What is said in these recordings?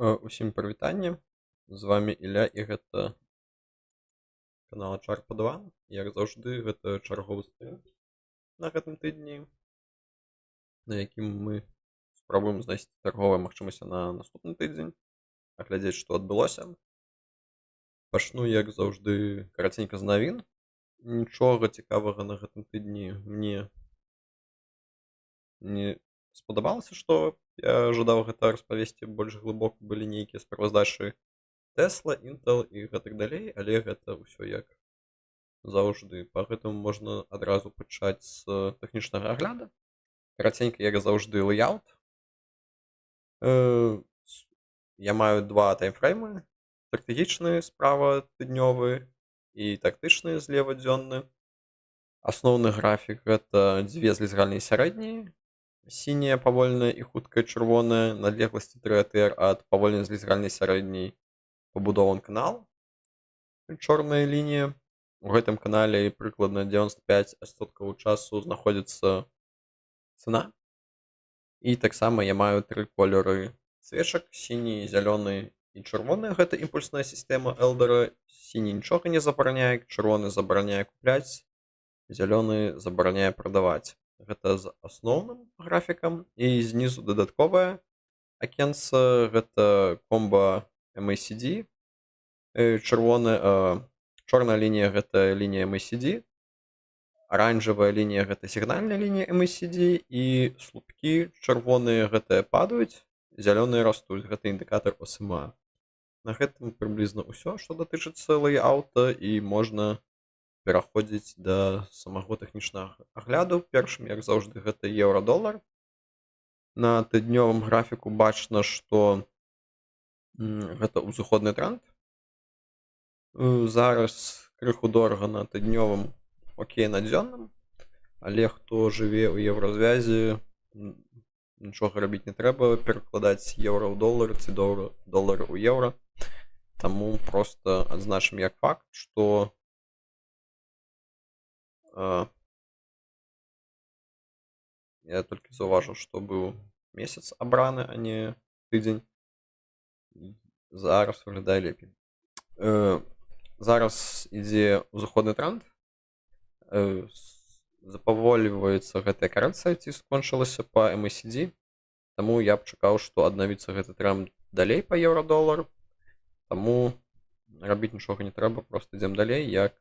Усім прывітанне, з вами Ілля і гэта канал Чарпа 2. Як заўжды, гэта чарговы стрым на гэтым тыдні, на якім мы спрабуем знайсці торговыя магчымасці на наступны тыдзень, аглядзець, што адбылося. Пачну, як заўжды, караценька з навін. Нічога цікавага на гэтым тыдні мне не спадабалася, што я жадаў гэта распавесці больш глыбока, былі нейкія справаздачы Tesla, Intel і гэтак далей, але гэта ўсё як заўжды. Па гэтаму можна адразу пачаць з тэхнічнага агляду. Караценька, як заўжды, лэйаут. Я маю два таймфреймы. Стратэгічны справа тыднёвы і тактычны злева дзённы. Асноўны графік гэта дзве злізгальныя сярэднія. Сіняя павольная і хуткая чырвоная, надлегласці 3 атр ад павольнай злізгальнай сярэдняй пабудован канал. Чорная лінія. У гэтым канале прыкладна 95% часу знаходзіцца цана. І таксама я маю тры колеры свечак: сіні, зялёны і чырвоны. Гэта імпульсная сістэма Элдера. Сіні нічога не забараняе, чырвоны забараняе купляць, зялёны забараняе прадаваць. Гэта з асноўным графікам. І знізу дадатковае акенца, гэта комба MACD. Чорная лінія гэта лінія MACD, аранжавая лінія гэта сігнальная лінія MACD, і слупкі чырвоныя гэтыя падаюць, зялёныя растуць, гэта індыкатар SMA. На гэтым прыблізна ўсё, што датычыцца лэйаута, і можна пераходзіць да самого тэхнічнага агляду. Першым, як заўжды, гэта еўра-долар. На тыднёвым графіку бачна, што гэта ўзыходны тренд. Зараз крыху дорага на тыднёвым, окей на дзённым, але хто жыве ў еўразвязі, нічога рабіць не трэба, перакладаць еўра ў долары ці долары ў еўра. Таму проста адзначым як факт, што я толькі заўважыў, што быў месяц абраны, а не тыдзень. Зараз выглядае лепей. Зараз ідзе ўзыходны тренд. Запавольваецца гэтая карэкцыя, ці скончылася па MACD. Таму я б чакаў, што аднавіцца гэты тренд далей па еўра-долар. Таму рабіць нічога не трэба, проста ідзем далей. Як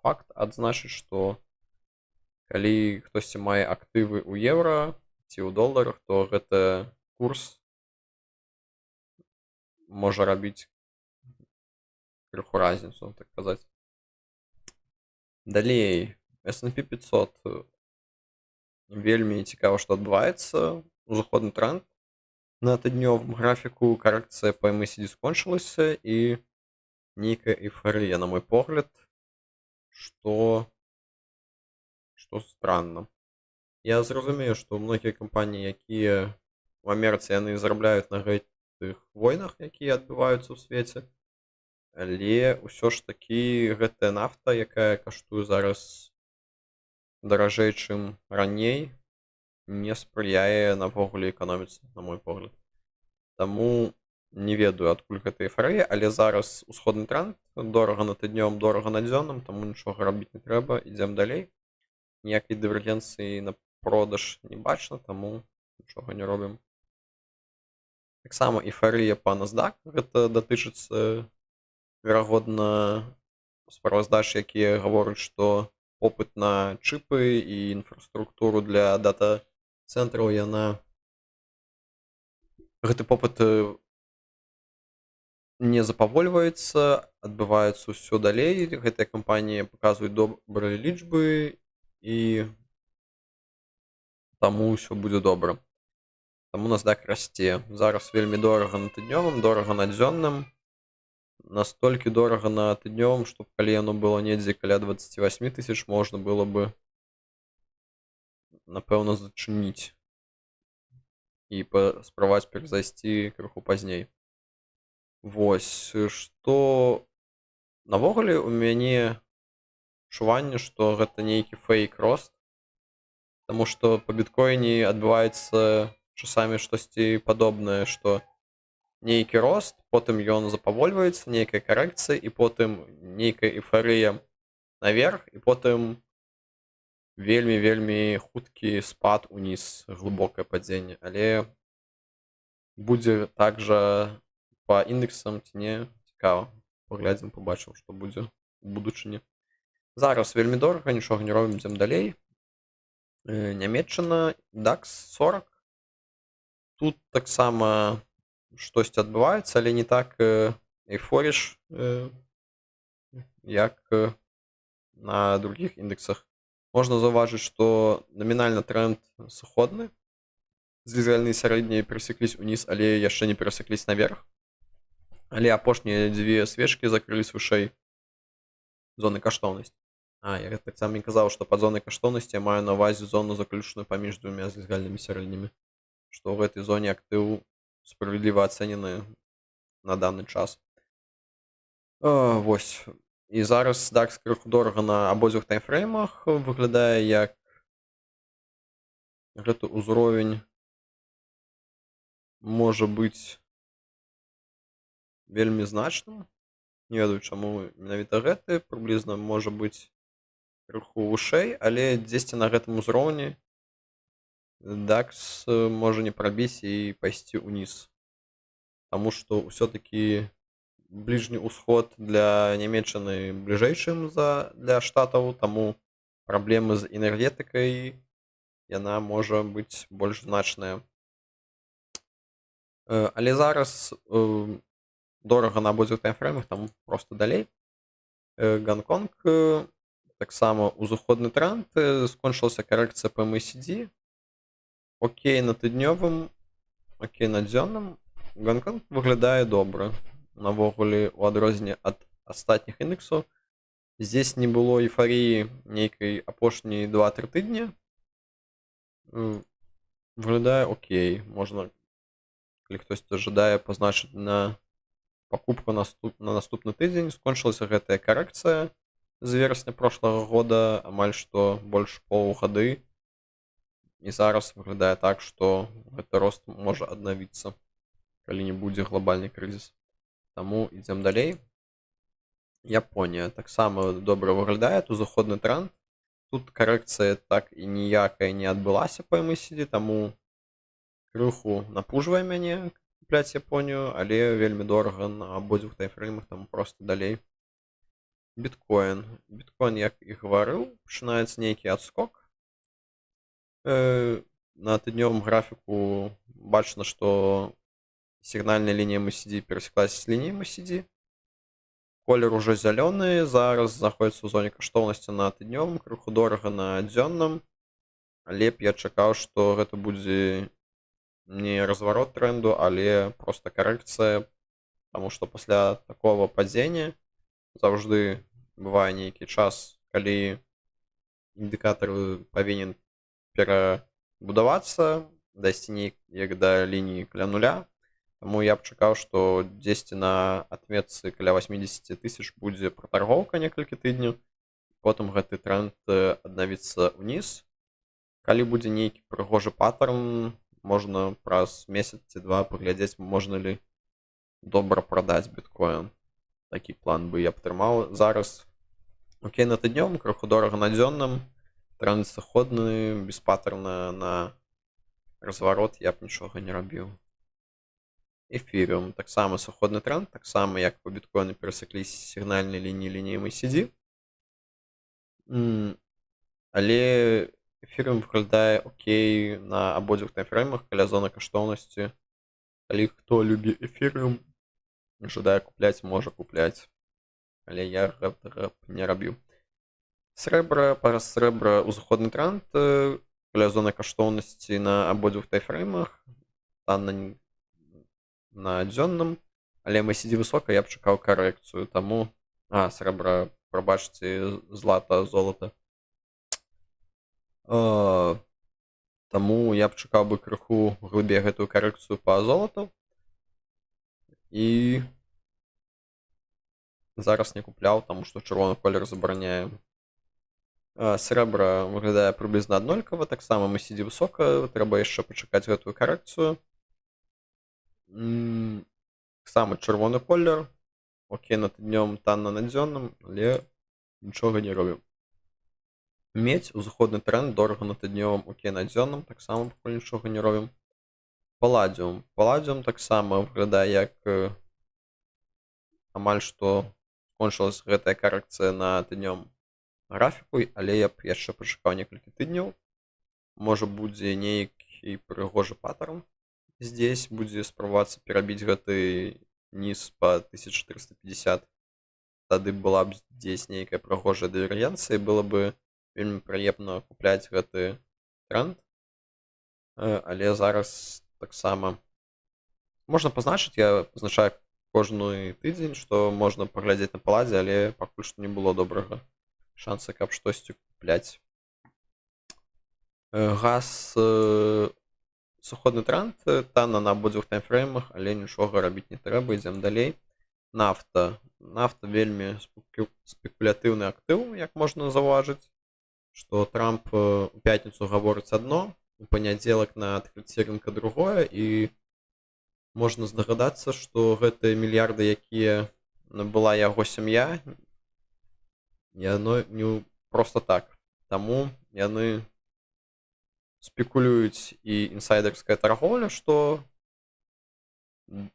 факт адзначыць, што калі хтосьці мае актывы ў еўра ці ў доларах, то гэты курс можа рабіць крыху разніцу, так казаць. Далей, S&P 500. Вельмі цікава, што адбываецца. Узыходны тренд. На тыднёвым графіку карэкцыя па MACD скончылася, і нейкая эйфарыя, на мой погляд, што странна. Я зразумею, што многія кампаніі, якія ў Амерыцы, яны зарабляюць на гэтых войнах, якія адбываюцца ў свеце, але ўсё ж такі гэтая нафта, якая каштуе зараз даражэй, чым раней, не спрыяе навогуле эканоміцы, на мой погляд. Таму не ведаю, адкуль гэта эйфарыя, але зараз усходны тренд. Дорага на тыднёвым, дорага на дзённым, таму нічога рабіць не трэба, ідзем далей. Ніякай дывергенцыі на продаж не бачна, таму нічога не робім. Таксама эйфарыя па NASDAQ. Гэта датычыцца, верагодна, справаздач, якія гавораць, што попыт на чыпы і інфраструктуру для дата-цэнтраў, гэты попыт не запавольваецца, адбываецца ўсё далей. Гэтыя кампаніі паказваюць добрыя лічбы, і таму ўсё будзе добра. Таму NASDAQ расце. Зараз вельмі дорага на тыднёвым, дорага на дзённым. Настолькі дорага на тыднёвым, што калі яно было недзе каля 28 тысяч, можна было бы, напэўна, зачыніць і паспрабаваць перазайсці крыху пазней. Вось, што навогуле у мяне адчуванне, што гэта нейкі фейк-рост, таму што па біткоіне адбываецца часамі штосьці падобнае, што нейкі рост, потым ён запавольваецца, нейкая карэкцыя, і потым нейкая эйфарыя наверх, і потым вельмі хуткі спад уніз, глыбокае падзенне. Але будзе так жа па індексам ці не, цікава. Паглядзім, пабачым, што будзе у будучыні. Зараз вельмі дорага, нічога не робім, ідзем далей. Нямецчына, DAX 40. Тут таксама штосьці адбываецца, але не так эйфоріш, як на другіх індексах. Можна заўважыць, што намінальна тренд сыходны. Звязальныя сярэднія перасекліся ўніз, але яшчэ не перасекліся наверх. Але апошнія дзве свечкі закрылись вышэй зоны каштоўнасці. Я таксама не казаў, што пад зонай каштоўнасці я маю на ўвазе зону заключную паміж двумя звязальнымі сярэднімі. Што ў гэтай зоне актыў справядліва ацэнены на даны час. Вось. І зараз DAX крыху дорага на абодвух таймфреймах. Выглядае як гэты ўзровень можа быць вельмі значным. Не ведаю, чаму менавіта гэты. Прыблізна можа быць крыху вышэй, але дзесьці на гэтым узроўні DAX можа не прабіць і пайсці ўніз. Таму што ўсё-такі бліжні ўсход для Нямецчыны бліжэй, чым для Штатаў, таму праблемы з энергетыкай яна можа быць больш значная. Але зараз дорага на абодвух таймфреймах, там проста далей. Гонконг таксама узыходны тренд, скончылася карэкцыя по MACD. Окей на тыднёвым, окей на дзённым. Гонконг выглядае добра. Навогуле, у адрозненне ад астатніх індексаў. Здесь не было эйфарыі нейкай апошнія 2-3 тыдні. Выглядае окей. Можна, калі хтосьці жадае, пазначыць на пакупку на наступны тыдзень. Скончылася гэтая карэкцыя з верасня прошлага года, амаль што больш паўгады. І зараз выглядае так, што гэты рост можа аднавіцца, калі не будзе глобальны крызіс. Таму ідзем далей. Японія таксама добра выглядае, узыходны тренд. Тут карэкцыя так і ніякая не адбылася па MACD, таму крыху напужвае мяне купляць Японію, але вельмі дорага на абодвух таймфреймах, таму проста далей. Біткоін. Біткоін, як і гаварыў, пачынаецца нейкі адскок. На тыднёвым графіку бачна, што сігнальная лінія MACD перасеклася з лініяй MACD. Колер уже зялёны, зараз знаходзіцца ў зоне каштоўнасці на тыднёвым, крыху дорага на дзённым. Але б я чакаў, што гэта будзе не разварот тренду, але проста карэкцыя, таму што пасля такого падзення заўжды бывае нейкі час, калі індыкатар павінен перабудавацца, дайсці неяк да лініі каля нуля. Таму я б чакаў, што дзесьці на адметцы каля 80 тысяч будзе пратаргоўка некалькі тыдняў, потым гэты тренд аднавіцца ўніз. Калі будзе нейкі прыгожы паттерн, можна праз месяц ці два паглядзець, можна ли добра прадаць біткоін. Такі план бы я б трымаў. Зараз окей на тыднёвым, крыху дорага на дзённым, тренд сыходны, без паттерна на разварот я б нічога не рабіў. Эфірыум таксама сыходны тренд, таксама як по біткоіну перасекліся сігнальнай лініі MACD. Але эфірыум выглядае окей на абодвух таймфреймах каля зоны каштоўнасці. Калі хто любіць эфірыум, жадае купляць, можа купляць. Але я гэтага не рабіў. Срэбра, пара срэбра узыходны тренд каля зоны каштоўнасці на абодвух таймфреймах. Танна на дзённым, але MACD высока, я б чакаў карэкцыю, таму срэбра, прабачце, золата. Таму я б чакаў бы крыху глыбей гэтую карэкцыю па золату. І зараз не купляў, таму што чырвоны колер забараняе. Срэбра выглядае прыблізна аднолькава, таксама MACD высока, трэба яшчэ пачакаць гэтую карэкцыю. Таксама чырвоны колер. Окей, на тыднёвым, танна на дзённым, але нічога не робім. Медзь, узыходны тренд, дорага на тыднёвым, окей, на дзённым, таксама пакуль нічога не робім. Паладзіум. Паладзіум таксама выглядае як амаль што скончылась гэтая карэкцыя на тыднёвым графіку, але я б яшчэ пачакаў некалькі тыдняў. Можа будзе нейкі прыгожы паттерн здесь, будзе спрабавацца перабіць гэты низ па 1450. Тады была б здесь нейкая прыгожая дывергенцыя, было бы вельмі прыемна купляць гэты тренд. Але зараз таксама можна пазначыць, я пазначаю кожны тыдзень, што можна паглядзець на паладзе, але пакуль што не было добрага шанса, каб штосьці купляць. Газ, сыходны тренд, танна на абодвух таймфреймах, але нічога рабіць не трэба, ідзем далей. Нафта. Нафта вельмі спекулятыўны актыў, як можна заўважыць, што Трамп у пятніцу гаворыць адно, у панядзелак на адкрыцці рынка другое, і можна здагадацца, што гэтыя мільярды, якія набыла яго сям'я, яно не проста так. Таму яны спекулююць і інсайдерская таргоўля, што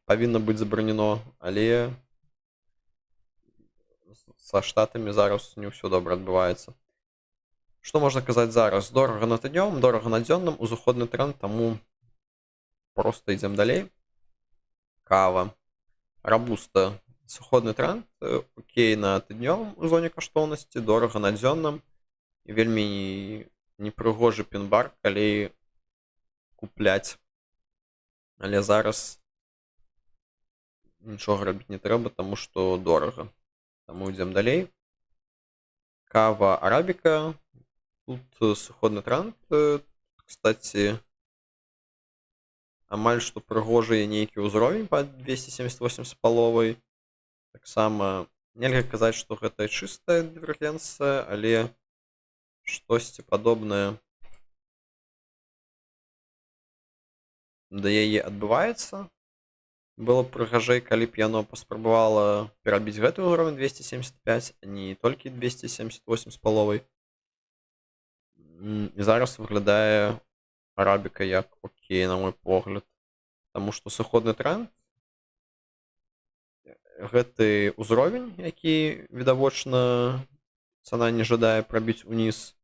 павінна быць забаронено, але са штатамі зараз не ўсё добра адбываецца. Што можна казаць зараз? Дорага на тыднёвым, дорага на дзённым, узыходны тренд, таму проста ідзем далей. Кава. Рабуста. Сыходны тренд, окей на тыднёвым у зоне каштоўнасці, дорага на дзённым, і вельмі непрыгожы пін-бар, калі купляць. Але зараз нічога рабіць не трэба, таму што дорага. Таму ідзем далей. Кава арабіка. Тут сыходны тренд. Кстати, амаль што прыгожы нейкі ўзровень па 278 з паловай. Таксама нельга казаць, што гэта чыстая дывергенцыя, але штосьці падобнае да яе адбываецца. Было б прыгажэй, калі б яно паспрабавала перабіць гэты ўзровень 275, а не толькі 278 з паловай. І зараз выглядае арабіка як окей, на мой погляд. Таму што сыходны тренд, гэты ўзровень, які відавочна цана не жадае прабіць уніз,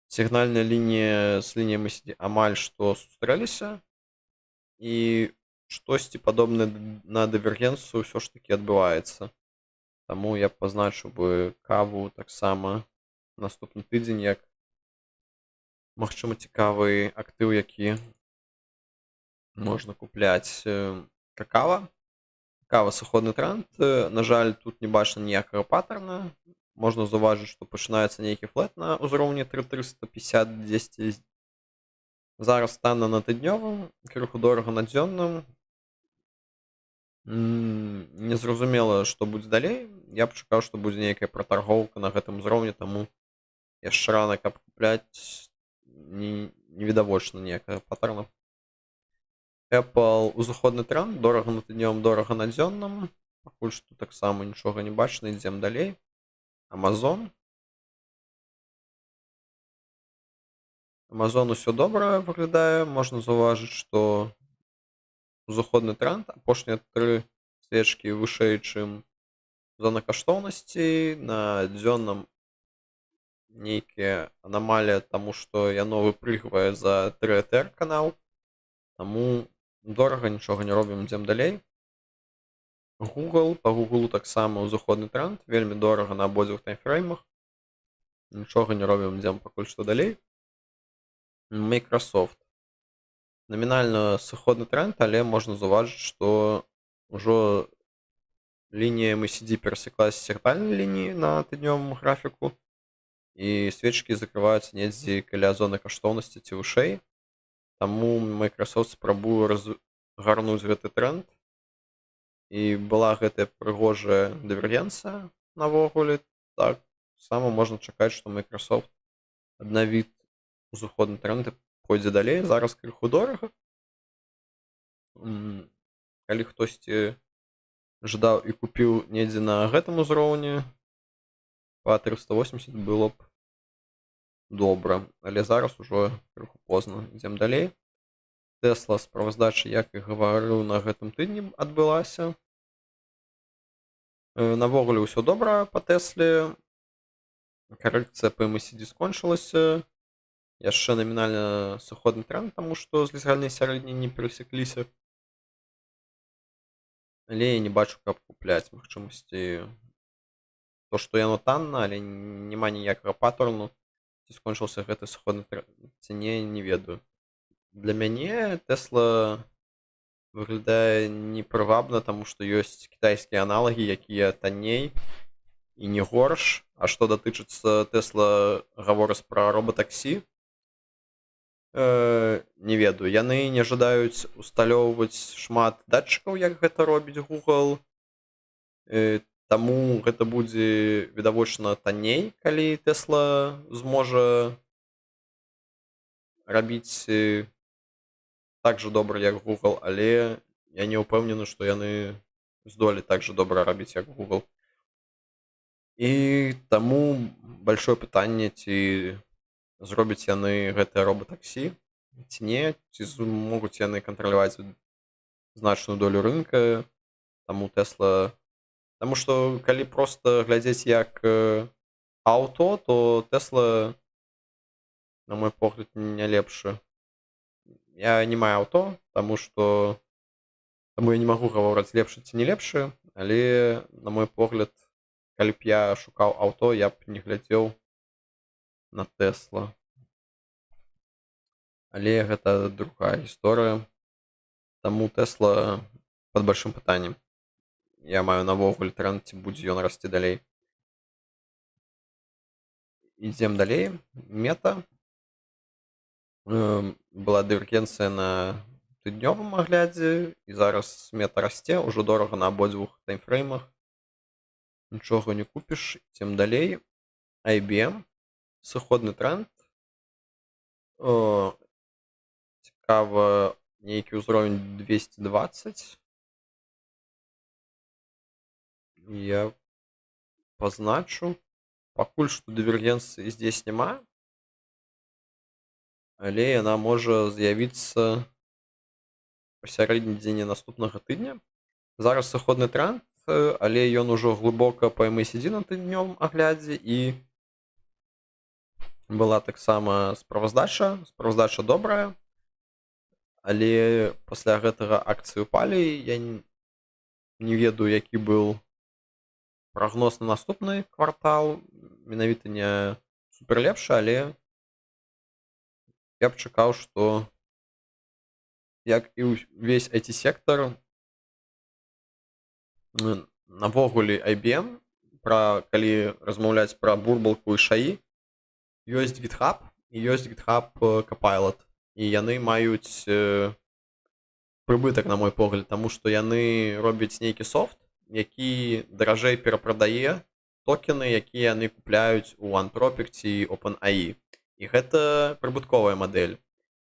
сігнальная лінія з лініяй MACD амаль што сустрэліся, і штосьці падобнае на дывергенцыю ўсё ж такі адбываецца. Таму я пазначыў бы каву таксама наступны тыдзень як магчыма цікавы актыў, які можна купляць. Какава. Какава сыходны тренд. На жаль, тут не бачна ніякага паттерна. Можна заўважыць, што пачынаецца нейкі флэт на ўзроўні 3350 10. Зараз танна на тыднёвым, крыху дорага на дзённым. Незразумела, што будзе далей. Я б чакаў, што будзе нейкая пратаргоўка на гэтым узроўні, таму яшчэ рана, каб купляць, невідавочна ніякага паттерна. Apple узыходны тренд, дорага на тыднёвым, дорага на дзённым. Пакуль што таксама нічога не бачна, ідзем далей. Amazon. Amazon усё добра выглядае. Можна заўважыць, што узыходны тренд, апошнія 3 свечкі вышэй, чым зона каштоўнасці. На дзённым нейкія анамалія, таму што яно выпрыгвае за 3 ETR канал. Таму дорага, нічога не робім, ідзем далей. Google. Па Google таксама ўзыходны тренд, вельмі дорага на абодвух таймфреймах. Нічога не робім, ідзем пакуль што далей. Microsoft. Намінальна сыходны тренд, але можна заўважыць, што ўжо лінія MACD перасеклася сігнальнай лініі на тыднёвым графіку, і свечкі закрываюцца недзе каля зоны каштоўнасці ці вышэй. Таму Microsoft спрабуе разгарнуць гэты тренд. І была гэтая прыгожая дывергенцыя навогуле. Так само можна чакаць, што Microsoft аднавіць узыходны тренд і пойдзе далей. Зараз крыху дорага. Калі хтосьці ждаў і купіў недзе на гэтым узроўні па 380 было б добра, але зараз ужо крыху позна. Ідзем далей. Тэсла справаздача, як і гаварыў, на гэтым тыдні адбылася. Навогуле ўсё добра па Тэсле. Карэкцыя па MACD скончылася. Яшчэ намінальна сыходны тренд, таму што з лізгальнай сярэдняй не перасекліся. Але я не бачу, каб купляць магчымасці. То, што яно танна, але няма ніякага паттерну. Ці скончыўся гэты сыходны тренд, ці не ведаю. Для мяне Тэсла выглядае непрывабна, таму што ёсць кітайскія аналагі, якія танней і не горш. А што датычыцца Тэсла, гаворыць пра робатаксі, не ведаю. Яны не жадаюць усталёўваць шмат датчыкаў, як гэта робіць Google. Таму гэта будзе відавочна танней, калі Тэсла зможа рабіць так жа добра, як Google, але я не ўпэўнены, што яны здолець так жа добра рабіць, як Google. І таму большое пытанне, ці зробяць яны гэтае робатаксі, ці не, ці змогуць яны кантраляваць значную долю рынка. Таму Тэсла... Таму што калі проста глядзець як аўто, то Тэсла, на мой погляд, не лепшы. Я не маю аўто, таму я не магу гаворыць лепшы ці не лепшы, але, на мой погляд, калі б я шукаў аўто, я б не глядзеў на Тэсла. Але гэта другая гісторыя. Таму Тэсла пад большим пытаннем. Я маю навогуле тренд, ці будзе ён расці далей. Ідзем далей. Мета. Была дывергенцыя на тыднёвым аглядзе, і зараз мета расце, ужо дорага на абодвух таймфреймах. Нічога не купіш. Ідзем далей. IBM. Сыходны тренд. Цікава, нейкі ўзровень 220. Я пазначу. Пакуль што дывергенцыі здесь няма, але яна можа з'явіцца пасярэдні дзень наступнага тыдня. Зараз сыходны тренд, але ён ужо глыбока па MACD на тыднёвым аглядзе, і была таксама справаздача добрая, але пасля гэтага акцыі упалі. Я не ведаю, які быў прагноз на наступны квартал, менавіта не суперлепшы, але я б чакаў, што, як і ўвесь IT-сектар, навогуле IBM, калі размаўляць пра бурбалку і шаі, ёсць GitHub і ёсць GitHub Copilot. І яны маюць прыбытак, на мой погляд, таму што яны робяць нейкі софт, які даражэй перапрадае токены, якія яны купляюць у Anthropic ці OpenAI. І гэта прыбытковая мадэль.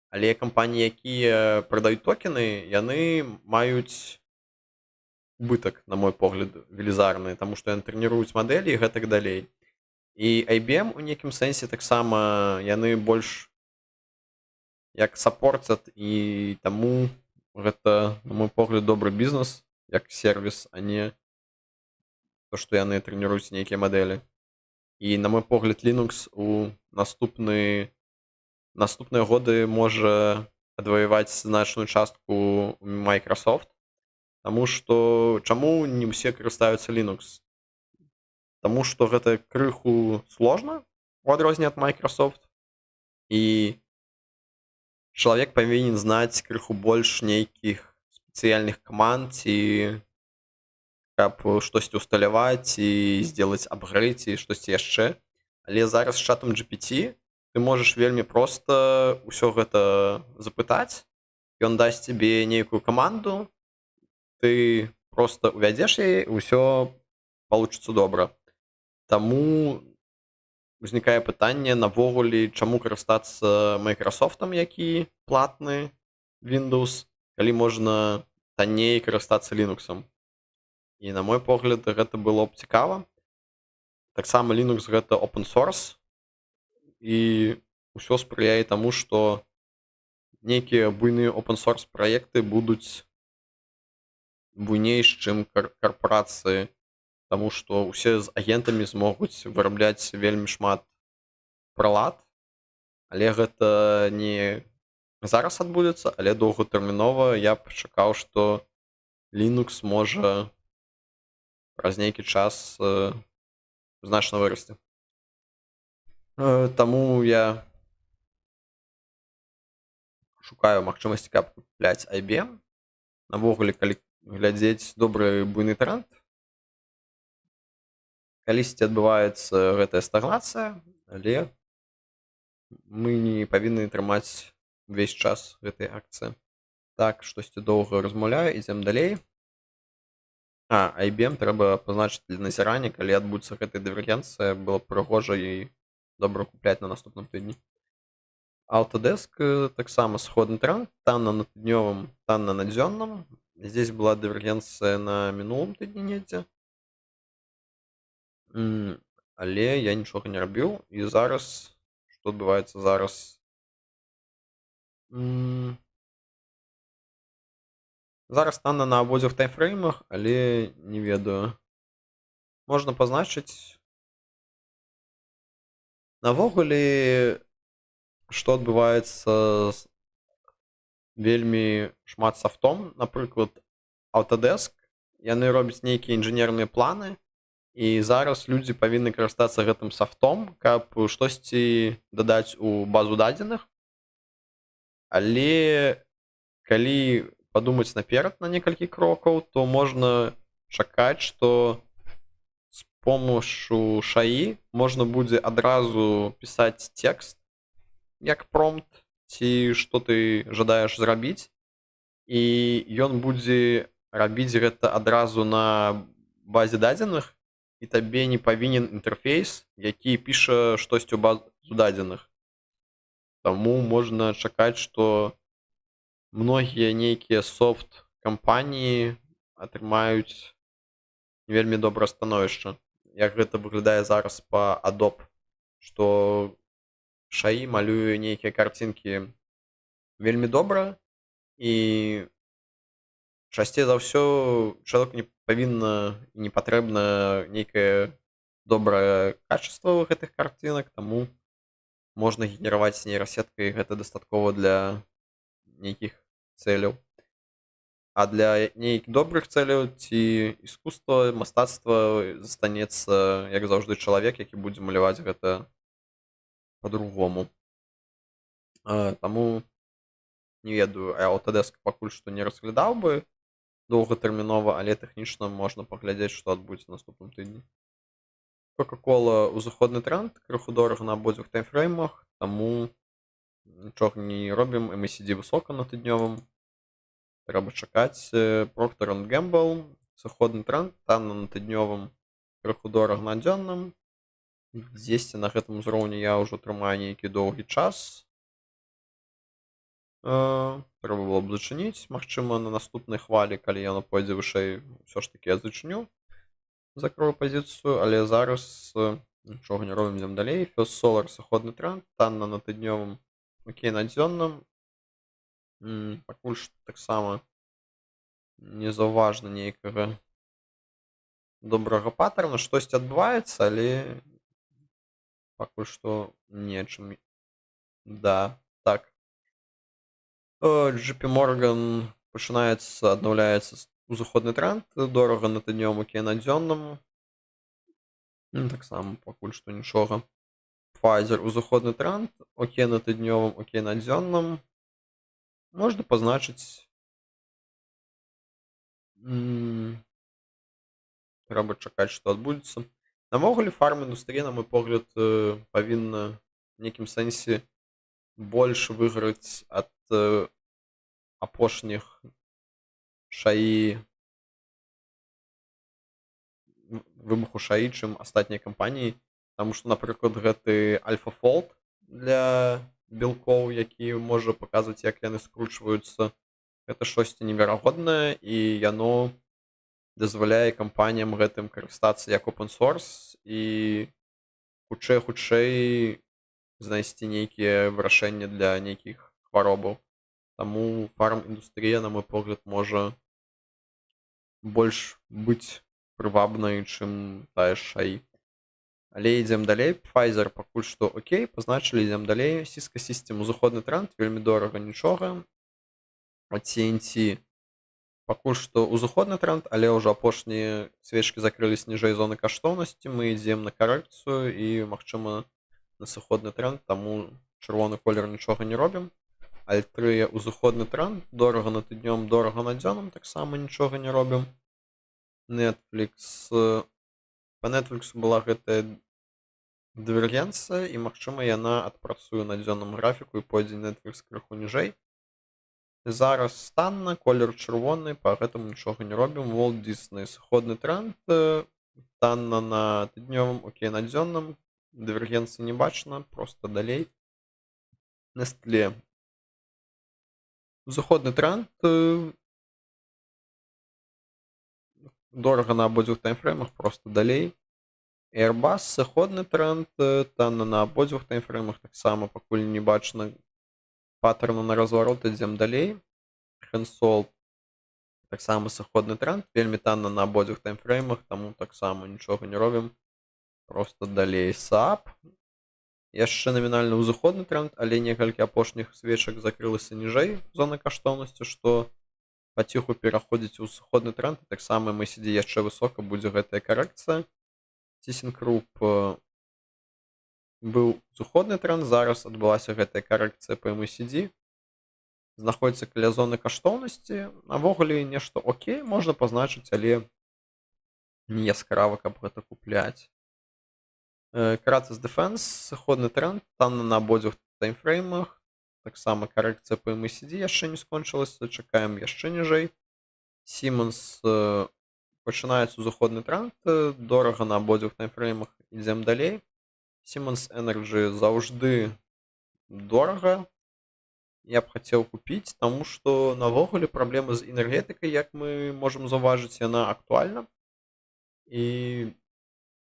Але кампаніі, якія прадаюць токены, яны маюць убытак, на мой погляд, велізарны, таму што яны трэніруюць мадэлі і гэтак далей. І IBM у нейкім сэнсе таксама яны больш як саппорцяць, і таму гэта, на мой погляд, добры бізнес, як сервіс, а не то, што яны трэніруюць нейкія мадэлі. І, на мой погляд, Linux у наступныя годы можа адваяваць значную частку Microsoft, таму што чаму не ўсе карыстаюцца Linux? Таму што гэта крыху сложна, у адрозненне ад Microsoft, і чалавек павінен знаць крыху больш нейкіх спецыяльных каманд, ці каб штосьці усталяваць і зделаць апгрэйд ці штосьці яшчэ. Але зараз з чатам GPT ты можаш вельмі проста ўсё гэта запытаць, ён дасць цябе нейкую каманду, ты проста увядзеш яе, і ўсё получыцца добра. Таму узнікае пытанне навогуле, чаму карыстацца Microsoft'ам, які платны Windows, калі можна танней карыстацца Linux-ам. І на мой погляд, гэта было б цікава. Таксама Linux гэта open source, і ўсё спрыяе таму, што нейкія буйныя open source праекты будуць буйней, чым карпорацыі, таму што ўсе з агентамі змогуць вырабляць вельмі шмат прылад, але гэта не зараз адбудзецца, але доўгатэрмінова я б чакаў, што Linux можа праз нейкі час значна вырасці. Таму я шукаю магчымасці, каб купляць IBM. Навогуле, калі глядзець добры буйны тренд, калісьці адбываецца гэтая стагнацыя, але мы не павінны трымаць увесь час гэтай акцыі. Так, штосьці доўга размаўляю, ідзем далей. IBM трэба пазначыць для назірання, калі адбудзецца гэтая дывергенцыя, было б прыгожа і добра купляць на наступным тыдні. Autodesk таксама сходны тренд, танна на тыднёвым, танна на дзённым. Здесь была дывергенцыя на мінулым тыдні недзе. Але я нічога не рабіў, і зараз што адбываецца зараз? Зараз танна на абодвух таймфреймах, але не ведаю. Можна пазначыць. Навогуле, што адбываецца з вельмі шмат софтом, напрыклад, Autodesk, яны робяць нейкія інжынерныя планы, і зараз людзі павінны карыстацца гэтым софтом, каб штосьці дадаць у базу дадзеных. Але калі падумаць наперад на некалькі крокаў, то можна чакаць, што з помощью шаі можна будзе адразу пісаць тэкст як промпт, ці што ты жадаеш зрабіць, і ён будзе рабіць гэта адразу на базе дадзеных, і табе не павінен інтэрфейс, які піша штосьці ў базу дадзеных. Таму можна чакаць, што многія нейкія софт-кампаніі атрымаюць не вельмі добрае становішча. Як гэта выглядае зараз па Adobe, што шаі малюе нейкія карцінкі вельмі добра, і часцей за ўсё чалавеку не павінна і не патрэбна нейкае добрае качество гэтых карцінак, таму можна генераваць нейрасеткай, гэта дастаткова для нейкіх цэляў. А для нейкіх добрых цэляў ці іскусства, мастацтва застанецца, як заўжды, чалавек, які будзе маляваць гэта па-другому. Таму не ведаю, Autodesk пакуль што не разглядаў бы доўгатэрмінова, але тэхнічна можна паглядзець, што адбудзецца наступным тыдні. Coca-Cola узыходны тренд, крыху дорага на абодвух таймфреймах, таму нічога не робім, MACD высока на тыднёвым. Трэба чакаць. Procter & Gamble, сыходны тренд, танна на тыднёвым, крыху дорага на дзённым. Дзесьці на гэтым узроўні я ўжо трымаю нейкі доўгі час. Трэба было б зачыніць, магчыма, на наступнай хвалі, калі яно пойдзе вышэй, усё ж такі я зачыню, закрою пазіцыю, але зараз нічога не робім, ідзем далей. First Solar, сыходны тренд, танна на тыднёвым, окей на дзённым. Пакуль што таксама не заўважна нейкага добрага паттерна, штосьці адбываецца, але пакуль што нечым. Да, так. JP Morgan пачынаецца, аднаўляецца узыходны тренд, дорага на тыднёвым, окей на дзённым. Таксама пакуль што нічога. Pfizer, узыходны тренд, окей на тыднёвым, окей на дзённым. Можна пазначыць. Трэба чакаць, што адбудзецца. Навогуле, фарм-індустрыя, на мой погляд, павінна в нейкім сэнсе больш выйграць ад апошніх шаі, выбуху шаі, чым астатнія кампаніі. Таму што, напрыклад, гэты AlphaFold для белкоў, які можа паказваць, як яны скручваюцца, гэта штосьці неверагоднае, і яно дазваляе кампаніям гэтым карыстацца як open source і хутчэй знайсці нейкія вырашэнні для нейкіх хваробаў. Таму фарм-індустрыя, на мой погляд, можа больш быць прывабнай, чым тая ж AI. Але ідзем далей. Pfizer пакуль што окей, пазначылі, ідзем далей. Cisco System узыходны тренд, вельмі дорага, нічога. TNT пакуль што узыходны тренд, але ўжо апошнія свечкі закрылись ніжэй зоны каштоўнасці. Мы ідзем на карэкцыю і, магчыма, на сыходны тренд, таму чырвоны колер нічога не робім. Альтрыя узыходны тренд, дорага на тыднём, дорага на дзённым, таксама нічога не робім. Netflix. Па Netflix была гэтая дывергенцыя, і, магчыма, яна адпрацуе на дзённым графіку і пойдзе Netflix крыху ніжэй. Зараз танна, колер чырвоны, па гэтаму нічога не робім. Walt Disney сыходны тренд, танна на тыднёвым, окей, на дзённым, дывергенцыі не бачна, проста далей. Nestlé узыходны тренд, дорага на абодвух таймфреймах, проста далей. Airbus сыходны тренд, танна на абодвух таймфреймах, таксама пакуль не бачна паттерну на разварот, ідзем далей. Hensoldt таксама сыходны тренд, вельмі танна на абодвух таймфреймах, таму таксама нічога не робім, проста далей. SAP яшчэ намінальны ўзыходны тренд, але некалькі апошніх свечак закрылася ніжэй зоны каштоўнасці, што паціху пераходзіць у сыходны тренд. Таксама MACD яшчэ высока будзе гэтая карэкцыя. ThyssenKrupp быў зыходны тренд, зараз адбылася гэтая карэкцыя па MACD. Знаходзіцца каля зоны каштоўнасці. Навогуле нешта окей, можна пазначыць, але не яскрава, каб гэта купляць. Kratos Defense сыходны тренд, танна на абодвух таймфреймах, таксама карэкцыя па MACD яшчэ не скончылася, чакаем яшчэ ніжэй. Siemens пачынаецца узыходны тренд, дорага на абодвух таймфреймах, ідзем далей. Siemens Energy заўжды дорага, я б хацеў купіць, таму што навогуле праблема з энергетыкай, як мы можам заўважыць, яна актуальна. І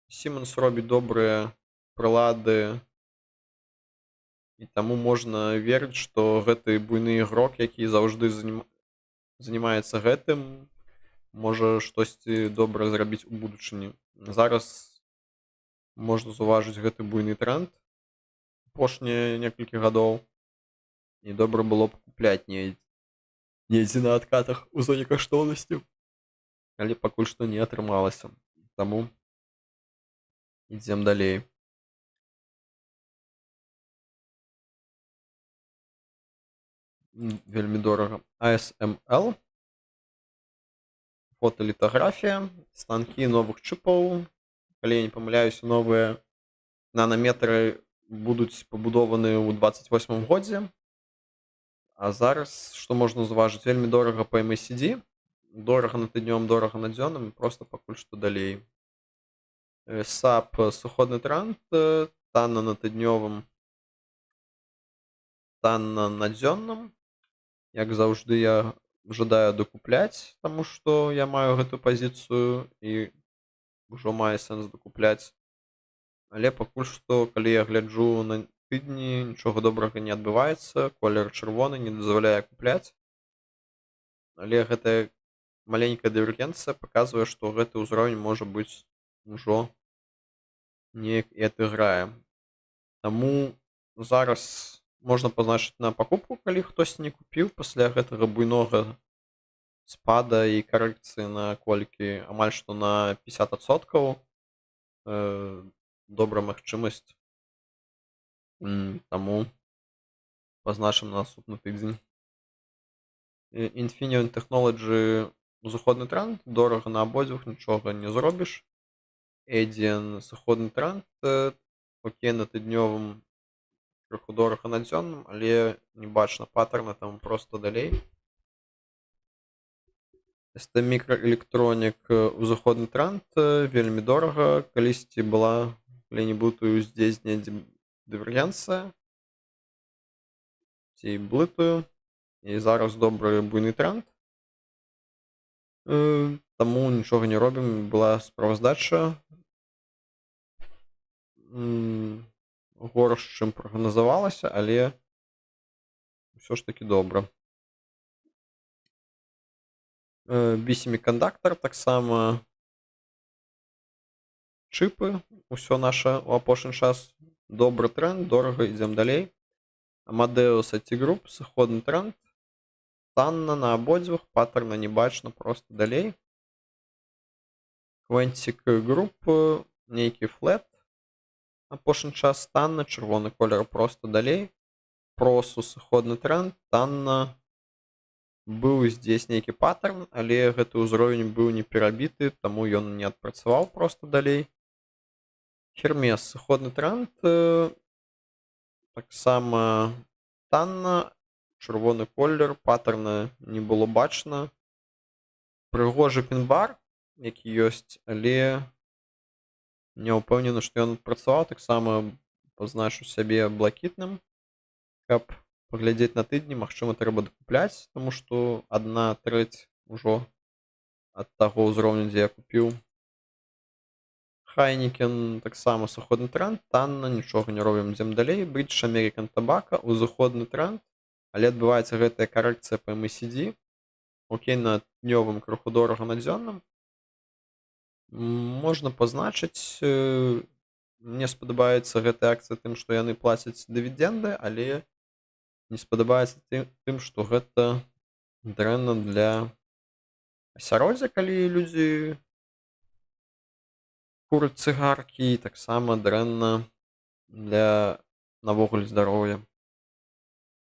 Siemens робіць добрыя прылады, і таму можна верыць, што гэты буйны ігрок, які заўжды занімаецца гэтым, можа штосьці добра зрабіць у будучыні. Зараз можна заўважыць гэты буйны тренд апошнія некалькі гадоў, і добра было б купляць недзе на адкатах у зоне каштоўнасці, але пакуль што не атрымалася. Таму ідзем далей. Вельмі дорага. ASML фотолітаграфія, станкі новых чыпаў. Калі я не памыляюся, новыя нанаметры будуць пабудованы ў 28 годзе. А зараз, што можна заўважыць, вельмі дорага па MACD, дорага на тыднём, дорага на дзённым, проста пакуль што далей. SAP сыходны тренд, танна на тыднёвым, танна на дзённым. Як заўжды, я жадаю дакупляць, таму што я маю гэту пазіцыю і ўжо мае сэнс дакупляць. Але пакуль што, калі я гляджу на тыдні, нічога добрага не адбываецца, колер чырвоны не дазваляе купляць. Але гэтая маленькая дывергенцыя паказвае, што гэты ўзровень можа быць ужо неяк і адыграе. Таму зараз можна пазначыць на пакупку, калі хтось не купіў пасля гэтага буйнога спада і карэкцыі на колькі, амаль што на 50%. Добрая магчымасць. Таму пазначым на наступны тыдзень. Infineon Technology узыходны тренд, дорага на абодвух, нічога не зробіш. Adyen сыходны тренд, окей, на тыднёвым, крыху дорага на дзённым, але не бачна паттерна, таму проста далей. ST Microelectronic узыходны тренд, вельмі дорага, калісьці была, калі не блытаю, здесь недзе дывергенцыя, ці блытаю, і зараз добры буйны тренд. таму нічога не робім. Была справаздача горш, чым прагназавалася, але ўсё ж такі добра. B-Semiconductor таксама чыпы, усё наша ў апошні час добры тренд, дорага, ідзем далей. Amadeus IT Group, сыходны тренд, танна на абодвух, паттерна не бачна, просто далей. Quantic Group, нейкі флэт, апошні час танна, чырвоны колер, просто далей. Просу сыходны тренд, танна, быў здесь нейкі паттерн, але гэты ўзровень быў не перабіты, таму ён не адпрацаваў, просто далей. Hermes, сыходны тренд, таксама танна, чырвоны колер, паттерна не было бачна. Прыгожы пін-бар, які ёсць, але не ўпэўнены, што ён адпрацаваў. Таксама пазначу сябе блакітным, каб паглядзець на тыдні, магчыма, трэба дакупляць, таму што 1/3 ужо ад таго ўзроўню, дзе я купіў. Хайнікен таксама сыходны тренд, танна, нічога не робім, ідзем далей. British American Tobacco, узыходны тренд, але адбываецца гэтая карэкцыя па MACD. Окей, на днёвым крыху дорага, на дзённым. Можна пазначыць, мне спадабаецца гэтая акцыя тым, што яны плацяць дывідэнды, але не спадабаецца тым, што гэта дрэнна для асяроддзя, калі людзі кураць цыгаркі, і таксама дрэнна для навогуле здароўя.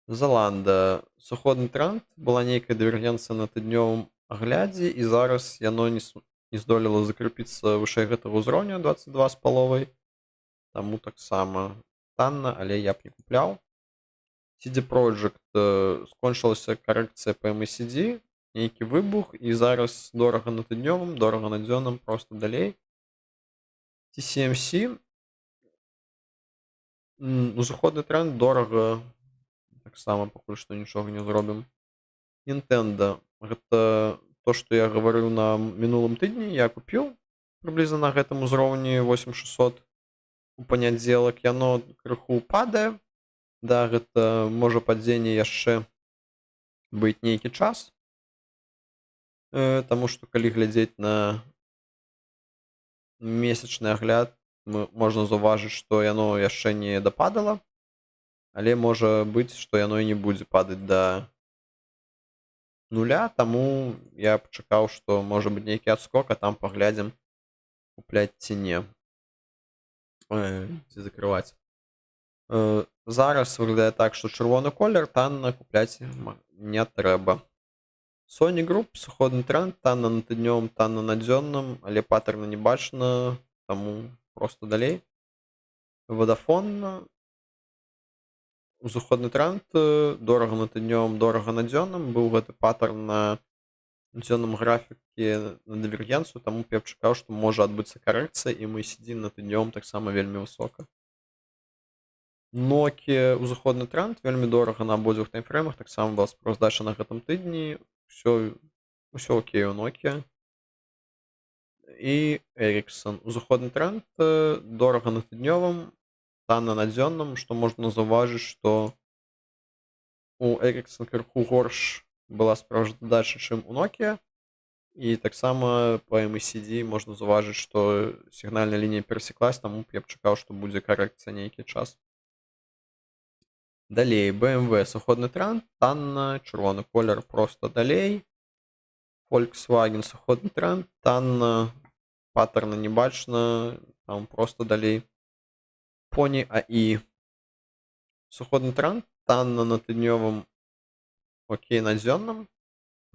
Заланда, сыходны тренд, была нейкая дывергенцыя на тыднёвым аглядзе, і зараз яно не здолела закрепіцца вышэй гэтага ўзроўня 22,5, таму таксама танна, але я б не купляў. CD Projekt, скончылася карэкцыя па MACD, нейкі выбух, і зараз дорага на тыднёвым, дорага на дзённым, просто далей. TCMC, узыходны тренд, дорага, таксама пакуль што нічога не зробім. Nintendo, гэта то, што я гаварыў на мінулым тыдні, я купіў прыблізна на гэтым узроўні 8600 у панядзелак, яно крыху падае. Да, гэта можа падзенне яшчэ быць нейкі час, таму што калі глядзець на месячны агляд, можна заўважыць, што яно яшчэ не дападала, але можа быць, што яно і не будзе падаць да нуля, таму я б чакаў, што можа быць нейкі адскок, а там паглядзім, купляць ці не, ці закрываць. Зараз выглядае так, што чырвоны колер, танна, купляць не трэба. Sony Group, сыходны тренд, танна на тыднёвым, танна на дзённым, але паттерна не бачна, таму просто далей. Vodafone, узыходны тренд, дорага на тыднёвым, дорага на дзённым, быў гэты паттерн на дзённым графіке на дывергенцыю, таму я б чакаў, што можа адбыцца карэкцыя, і мы сядзім на тыднёвым таксама вельмі высока. Nokia, узыходны тренд, вельмі дорага на абодвух таймфреймах, таксама была справаздача на гэтым тыдні, усё окей у Nokia. І Ericsson, узыходны тренд, дорага на тыднёвым, танна на дзённым, што можна заўважыць, што у Ericsson крыху горш была справаздача, чым у Nokia, і таксама па MACD можна заўважыць, што сігнальная лінія перасеклась, таму я б чакаў, што будзе карэкцыя нейкі час. Далей, BMW, сыходны тренд, танна, чырвоны колер, просто далей. Volkswagen, сыходны тренд, танна, паттерна не бачна, там просто далей. Pony AI, сыходны тренд, танна на тыднёвым, окей, на дзённым.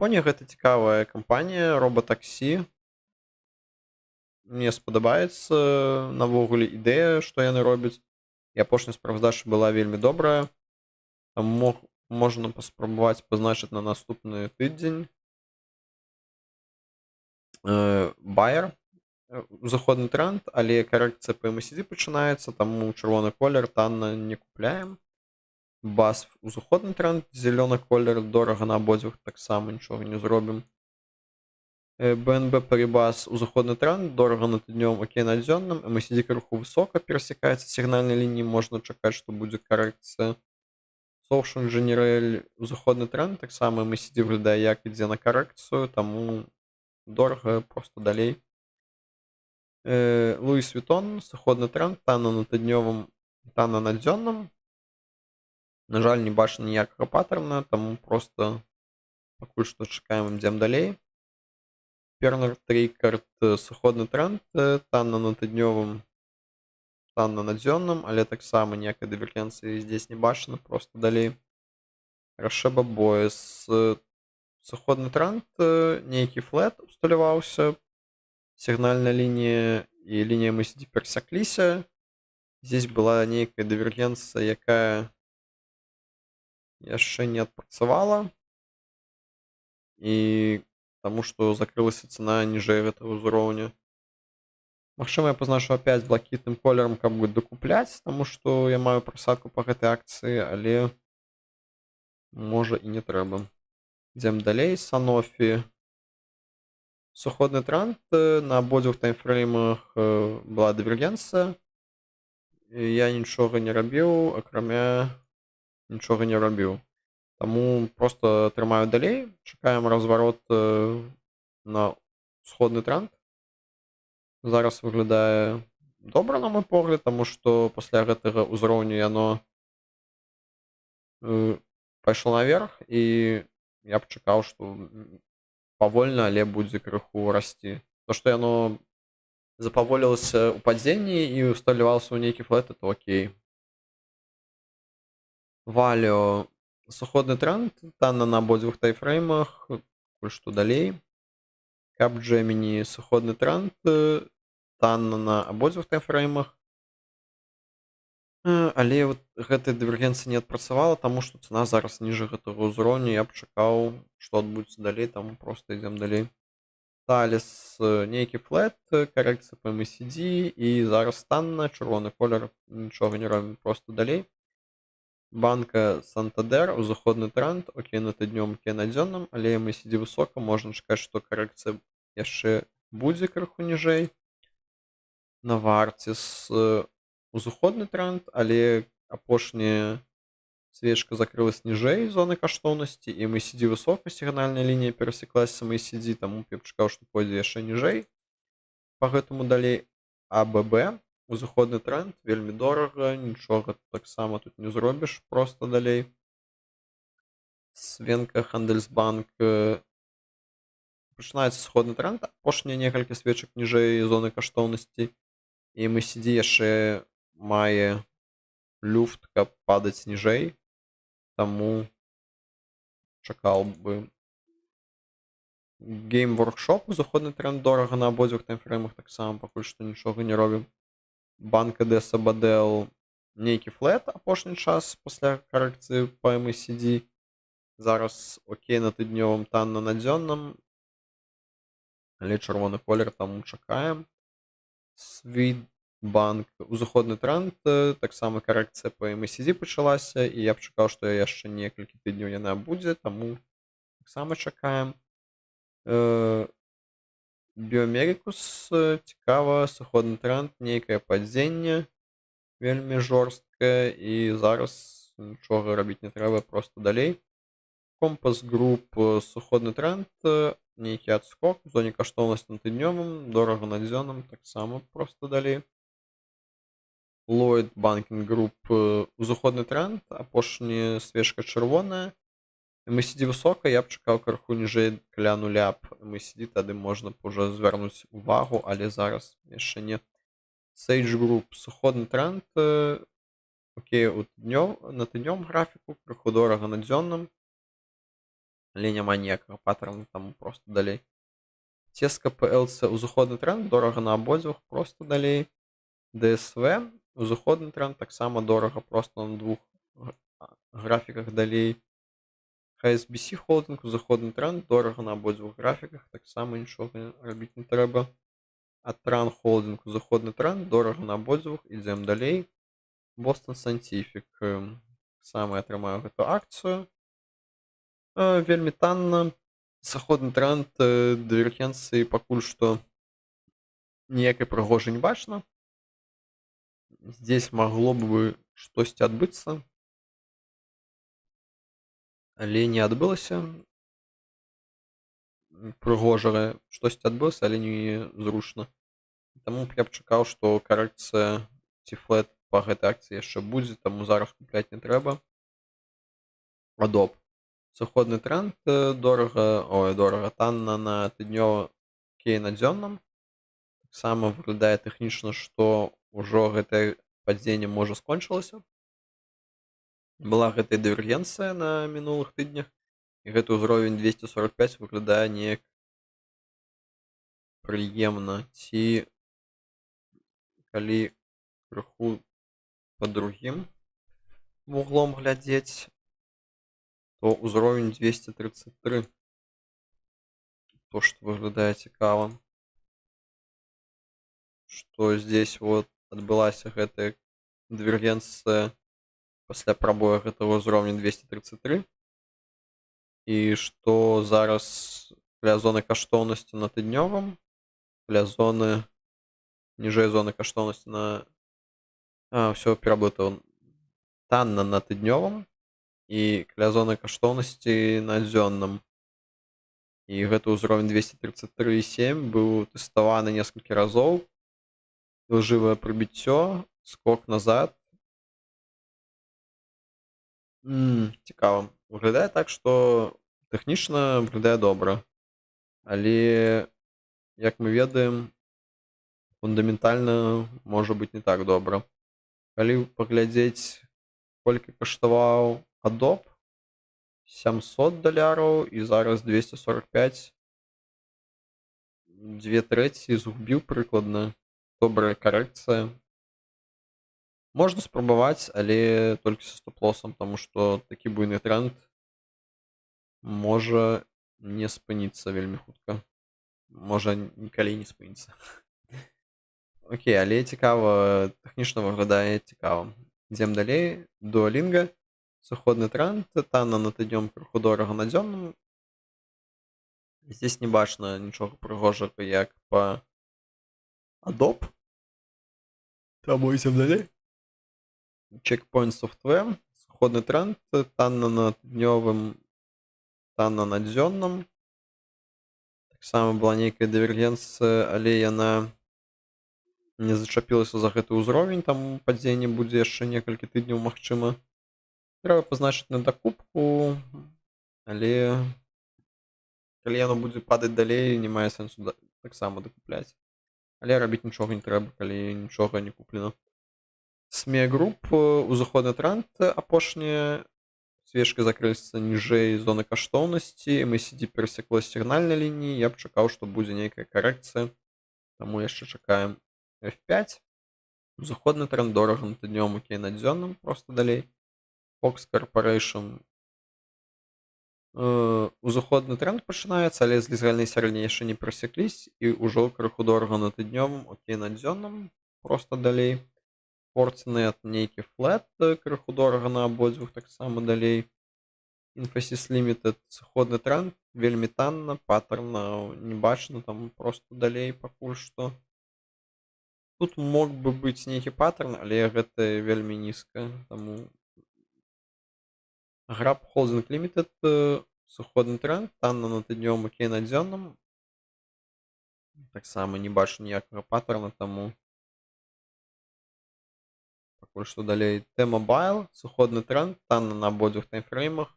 Pony гэта цікавая кампанія, робатаксі. Мне спадабаецца навогуле ідэя, што яны робяць. І апошняя справаздача была вельмі добрая. Там можна паспрабаваць пазначыць на наступны тыдзень. Bayer, узыходны тренд, але карэкцыя па MACD пачынаецца, таму чырвоны колер, танна, не купляем. BASF, узыходны тренд, зялёны колер, дорага на абодвух, таксама нічога не зробім. BNB Paribas узыходны тренд, дорага на тыднёвым, окей на дзённым, MACD крыху высока перасякаецца сігнальнай лініі, можна чакаць, што будзе карэкцыя. Social General узыходны тренд, таксама MACD выглядае як ідзе на карэкцыю, таму дорага, просто далей. Louis Vuitton, сыходны тренд, танна на тыднёвым, танна на дзённым. На жаль, не бачна ніякага паттерна, таму просто пакуль што чакаем, ідзем далей. Pernod Ricard, сыходны тренд, танна на тыднёвым, танна на дзённым, але таксама ніякай дывергенцыі здесь не бачна, просто далей. Rasheba Boys, сыходны тренд, нейкі флэт усталяваўся, сігнальная лінія і лінія MACD перасякліся. Здесь была нейкая дывергенцыя, якая яшчэ не адпрацавала, і таму што закрылася цана ніжэй гэтага ўзроўня. Магчыма, я пазначу опять блакітным колерам, каб бы дакупляць, таму што я маю прасадку па гэтай акцыі, але можа і не трэба. Ідзем далей. Sanofi. Сыходны тренд, на абодвух таймфреймах была дывергенцыя. Я нічога не рабіў, акрамя нічога не рабіў. Таму просто трымаю далей, чакаем разварот на сходны тренд. Зараз выглядае добра, на мой погляд, таму што пасля гэтага ўзроўню яно пайшло наверх, і я б чакаў, што павольна, але будзе крыху расці. То, што яно запаволілася ў падзенні і усталявалася ў нейкі флэт, то окей. Valio, сыходны тренд, танна на абодвух таймфреймах, пакуль што далей. Capgemini, сыходны тренд, танна на абодвух таймфреймах. Але вот гэтая дывергенцыя не адпрацавала, таму што цана зараз ніжэй гэтага ўзроўню, я б чакаў, што адбудзецца далей, таму проста ідзем далей. Thales, нейкі флэт, карэкцыя па MACD, і зараз танна, чырвоны колер, нічога не робім, просто далей. Банка Santander, узыходны тренд, окей на тыднём, окей на дзённым, але MACD высока, можна чакаць, што карэкцыя яшчэ будзе крыху ніжэй. Novartis, узыходны тренд, але апошняя свечка закрылась ніжэй зоны каштоўнасці, і MACD высока, сігнальная лінія перасеклася MACD, таму я б чакаў, што пойдзе яшчэ ніжэй. Па гэтаму далей ABB, узыходны тренд, вельмі дорага, нічога таксама тут не зробіш, просто далей. Свенка Handelsbank, пачынаецца сходны тренд, апошнія некалькі свечак ніжэй зоны каштоўнасці, і MACD яшчэ мае люфт, каб падаць ніжэй, таму чакаў бы. Game Workshop, узыходны тренд, дорага на абодвух таймфреймах, таксама пакуль што нічога не робім. Банка де Sabadell, нейкі флэт апошні час пасля карэкцыі па MACD. Зараз окей на тыднёвым, танна на дзённым, але чырвоны колер, таму чакаем. Swedbank, узыходны тренд, таксама карэкцыя па MACD пачалася, і я б чакаў, што яшчэ некалькі тыдняў яна будзе, таму таксама чакаем. Biomericus, цікава, сыходны тренд, нейкае падзенне вельмі жорсткае, і зараз нічога рабіць не трэба, просто далей. Compass Group, сыходны тренд, нейкі адскок, в зоне каштоўнасці на тыднёвым, дорага на дзённым, таксама просто далей. Lloyd Banking Group, узыходны тренд, апошняя свечка чырвоная, MACD высока, я б чакаў крыху ніжэй каля нуля MACD, тады можна б ужо звярнуць увагу, але зараз яшчэ не. Sage Group, сыходны тренд, окей, на тыднёвым графіку, крыху дорага на дзённым, але няма ніякага паттерна, таму просто далей. Tesco PLC, узыходны тренд, дорага на абодвух, просто далей. DSV, узыходны тренд, таксама дорага, просто на двух графіках далей. HSBC Holding, узыходны тренд, дорага на абодвух графіках, таксама нічога рабіць не трэба. Atran Holding, узыходны тренд, дорага на абодвух, ідзем далей. Boston Scientific, сам я атрымаю гэту акцыю. Вельмі танна, Сыходны тренд дывергенцыі пакуль што ніякай прыгожай не бачна. Здесь магло бы штосьці адбыцца, але не адбылася. Прыгожае штосьці адбылася, але незручна. Таму б я б чакаў, што карэкцыя ці флэт па гэтай акцыі яшчэ будзе, таму зараз купляць не трэба. Adobe. Сыходны тренд дорага, танна на тыднёвым, окей на дзённым. Таксама выглядае тэхнічна, што ўжо гэтае падзенне можа скончылася. Была гэтая дывергенцыя на мінулых тыднях, і гэты ўзровень 245 выглядае неяк прыемна. Ці калі крыху па другім вуглом глядзець, то ўзровень 233 то, што выглядае цікава. Што здесь вот адбылася гэтая дывергенцыя пасля прабоя гэтага ўзроўня 233, і што зараз каля зоны каштоўнасці на тыднёвым, каля зоны ніжэй зоны каштоўнасці на ўсё пераблытаў. Танна на тыднёвым і каля зоны каштоўнасці на дзённым. І гэты ўзровень 233,7 быў тэставаны некалькі разоў. Ілжывае прыбіццё, скок назад. Цікава. Выглядае так, што тэхнічна выглядае добра. Але, як мы ведаем, фундаментальна можа быць не так добра. Калі паглядзець, колькі каштаваў Adobe, $700 і зараз 245, 2/3 згубіў прыкладна. Добрая карэкцыя. Можна спрабаваць, але толькі са стоп-лосам, таму што такі буйны тренд можа не спыніцца вельмі хутка. Можа нікалі не спыніцца. Окей, але цікава, тэхнічна выглядае цікава. Ідзем далей. Duolingo. Сыходны тренд. Танна на тыднём, крыху дорага на дзённым. Здесь не бачна нічога прыгожага, як па Adobe. Таму ідзем далей. Checkpoint Software. Сыходны тренд. Танна на тыднёвым, танна на дзённым. Таксама была нейкая дывергенцыя, але яна не зачапілася за гэты ўзровень, таму падзенне будзе яшчэ некалькі тыдняў магчыма. Трэба пазначыць на дакупку, але калі яно будзе падаць далей, не мае сэнсу таксама дакупляць. Але рабіць нічога не трэба, калі нічога не куплена. SME Group, узыходны тренд апошнія. Свечкі закрыліся ніжэй зоны каштоўнасці, MACD перасекла сігнальнай лініі. Я б чакаў, што будзе нейкая карэкцыя, таму яшчэ чакаем F5. Узыходны тренд дорага на тыднёвым, окей на дзённым, проста далей. Fox Corporation. Узыходны тренд пачынаецца, але з лізгальнай сярэдняй яшчэ не перасекліся, і ўжо крыху дорага на тыднёвым, окей на дзённым, проста далей. Fortinet нейкі флэт, крыху дорага на абодвух, таксама далей. Infosys Limited, сыходны тренд, вельмі танна, паттерна не бачна, там проста далей пакуль што. Тут мог бы быць нейкі паттерн, але гэта вельмі нізка, таму Grab Holding Limited, сыходны тренд, танна на тыднёвым, окей на дзённым. Таксама не бачу ніякага паттерна, таму пакуль што далей. T-Mobile, сыходны тренд, танна на абодвух таймфреймах.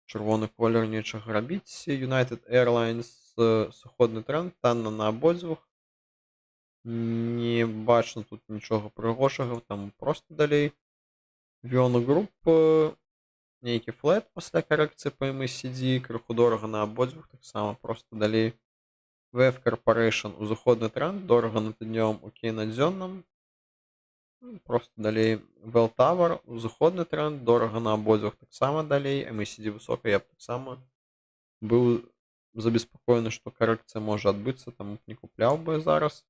Чырвоны колер, нечага рабіць. United Airlines, сыходны тренд, танна на абодвух. Не бачна тут нічога прыгожага, там проста далей. Vion Group, нейкі флэт пасля карэкцыі па MACD, крыху дорага на абодвух, таксама проста далей. VF Corporation, узыходны тренд, дорага на тыднёвым, окей на дзённым. Проста далей. Welltower, узыходны тренд, дорага на абодвух, таксама далей. MACD высока, я б таксама быў забеспакоены, што карэкцыя можа адбыцца, таму б не купляў бы зараз.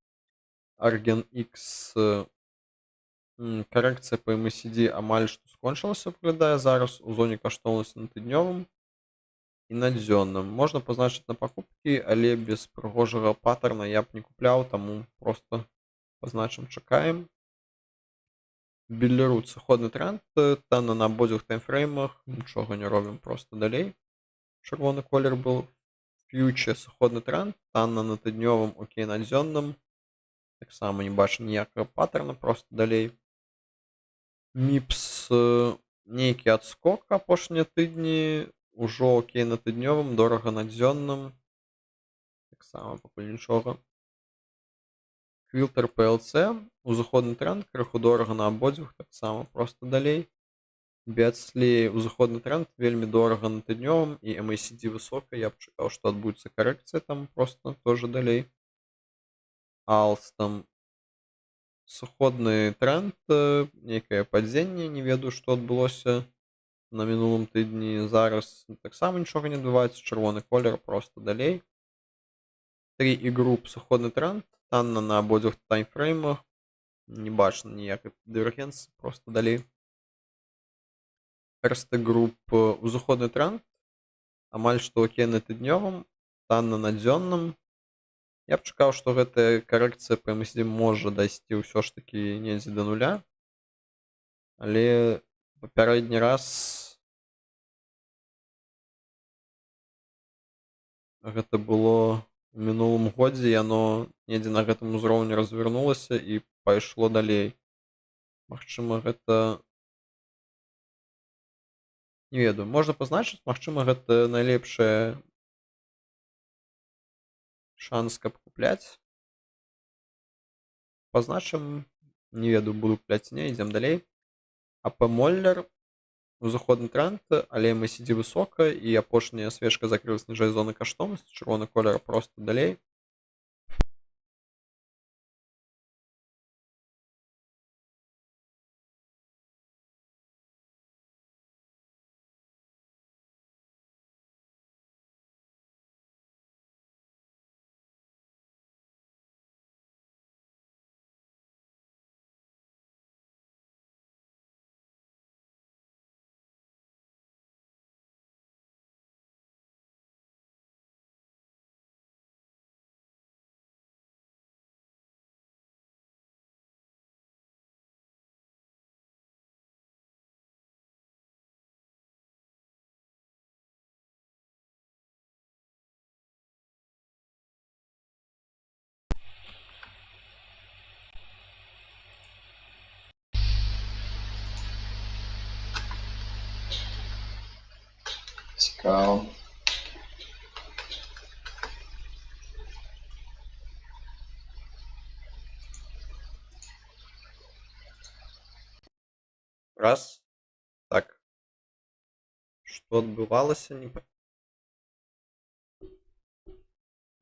Argen X, карэкцыя па MACD амаль што скончылася, выглядае зараз у зоне каштоўнасці на тыднёвым. і на дзённым. Можна пазначыць на пакупкі, але без прыгожага паттерна я б не купляў, таму просто пазначым чакаем. Белерут сыходны тренд, танна на абодвух таймфреймах, нічога не робім, просто далей. Чырвоны колер быў. Фьючер сыходны тренд, танна на тыднёвым, окей на дзённым. Таксама не бачу ніякага паттерна, просто далей. Міпс нейкі адскок апошнія тыдні, ужо окей на тыднёвым, дорага на дзённым. Таксама пакуль нічога. Квілтер PLC, узыходны тренд, крыху дорага на абодвух, таксама просто далей. Бетслі узыходны тренд, вельмі дорага на тыднёвым, і MACD высока, я б чакаў, што адбудзецца карэкцыя там просто тоже далей. Alstom сыходны тренд, нейкае падзенне, не ведаю, што адбылося на мінулым тыдні. Зараз таксама нічога не адбываецца, чырвоны колер, просто далей. 3i Group сыходны тренд, танна на абодвух таймфреймах, не бачна ніякай дывергенцыі, просто далей. Erste Group узыходны тренд, амаль што окей на тыднёвым, танна на дзённым. Я б чакаў, што гэтая карэкцыя па MACD можа дайсці ўсё ж такі недзе да нуля. Але папярэдні раз гэта было у мінулым годзе, яно недзе на гэтым узроўні развярнулася і пайшло далей. Магчыма, гэта... Не ведаю, можна пазначыць, магчыма, гэта найлепшая шанс, каб купляць. Пазначым, не ведаю, буду купляць ці не, ідзем далей. АП Моллер, узыходны тренд, але MACD высока, і апошняя свечка закрылась ніжэй зоны каштоўнасці, чырвоны колер просто далей. Цікаво. Раз. Так. Што адбывалася,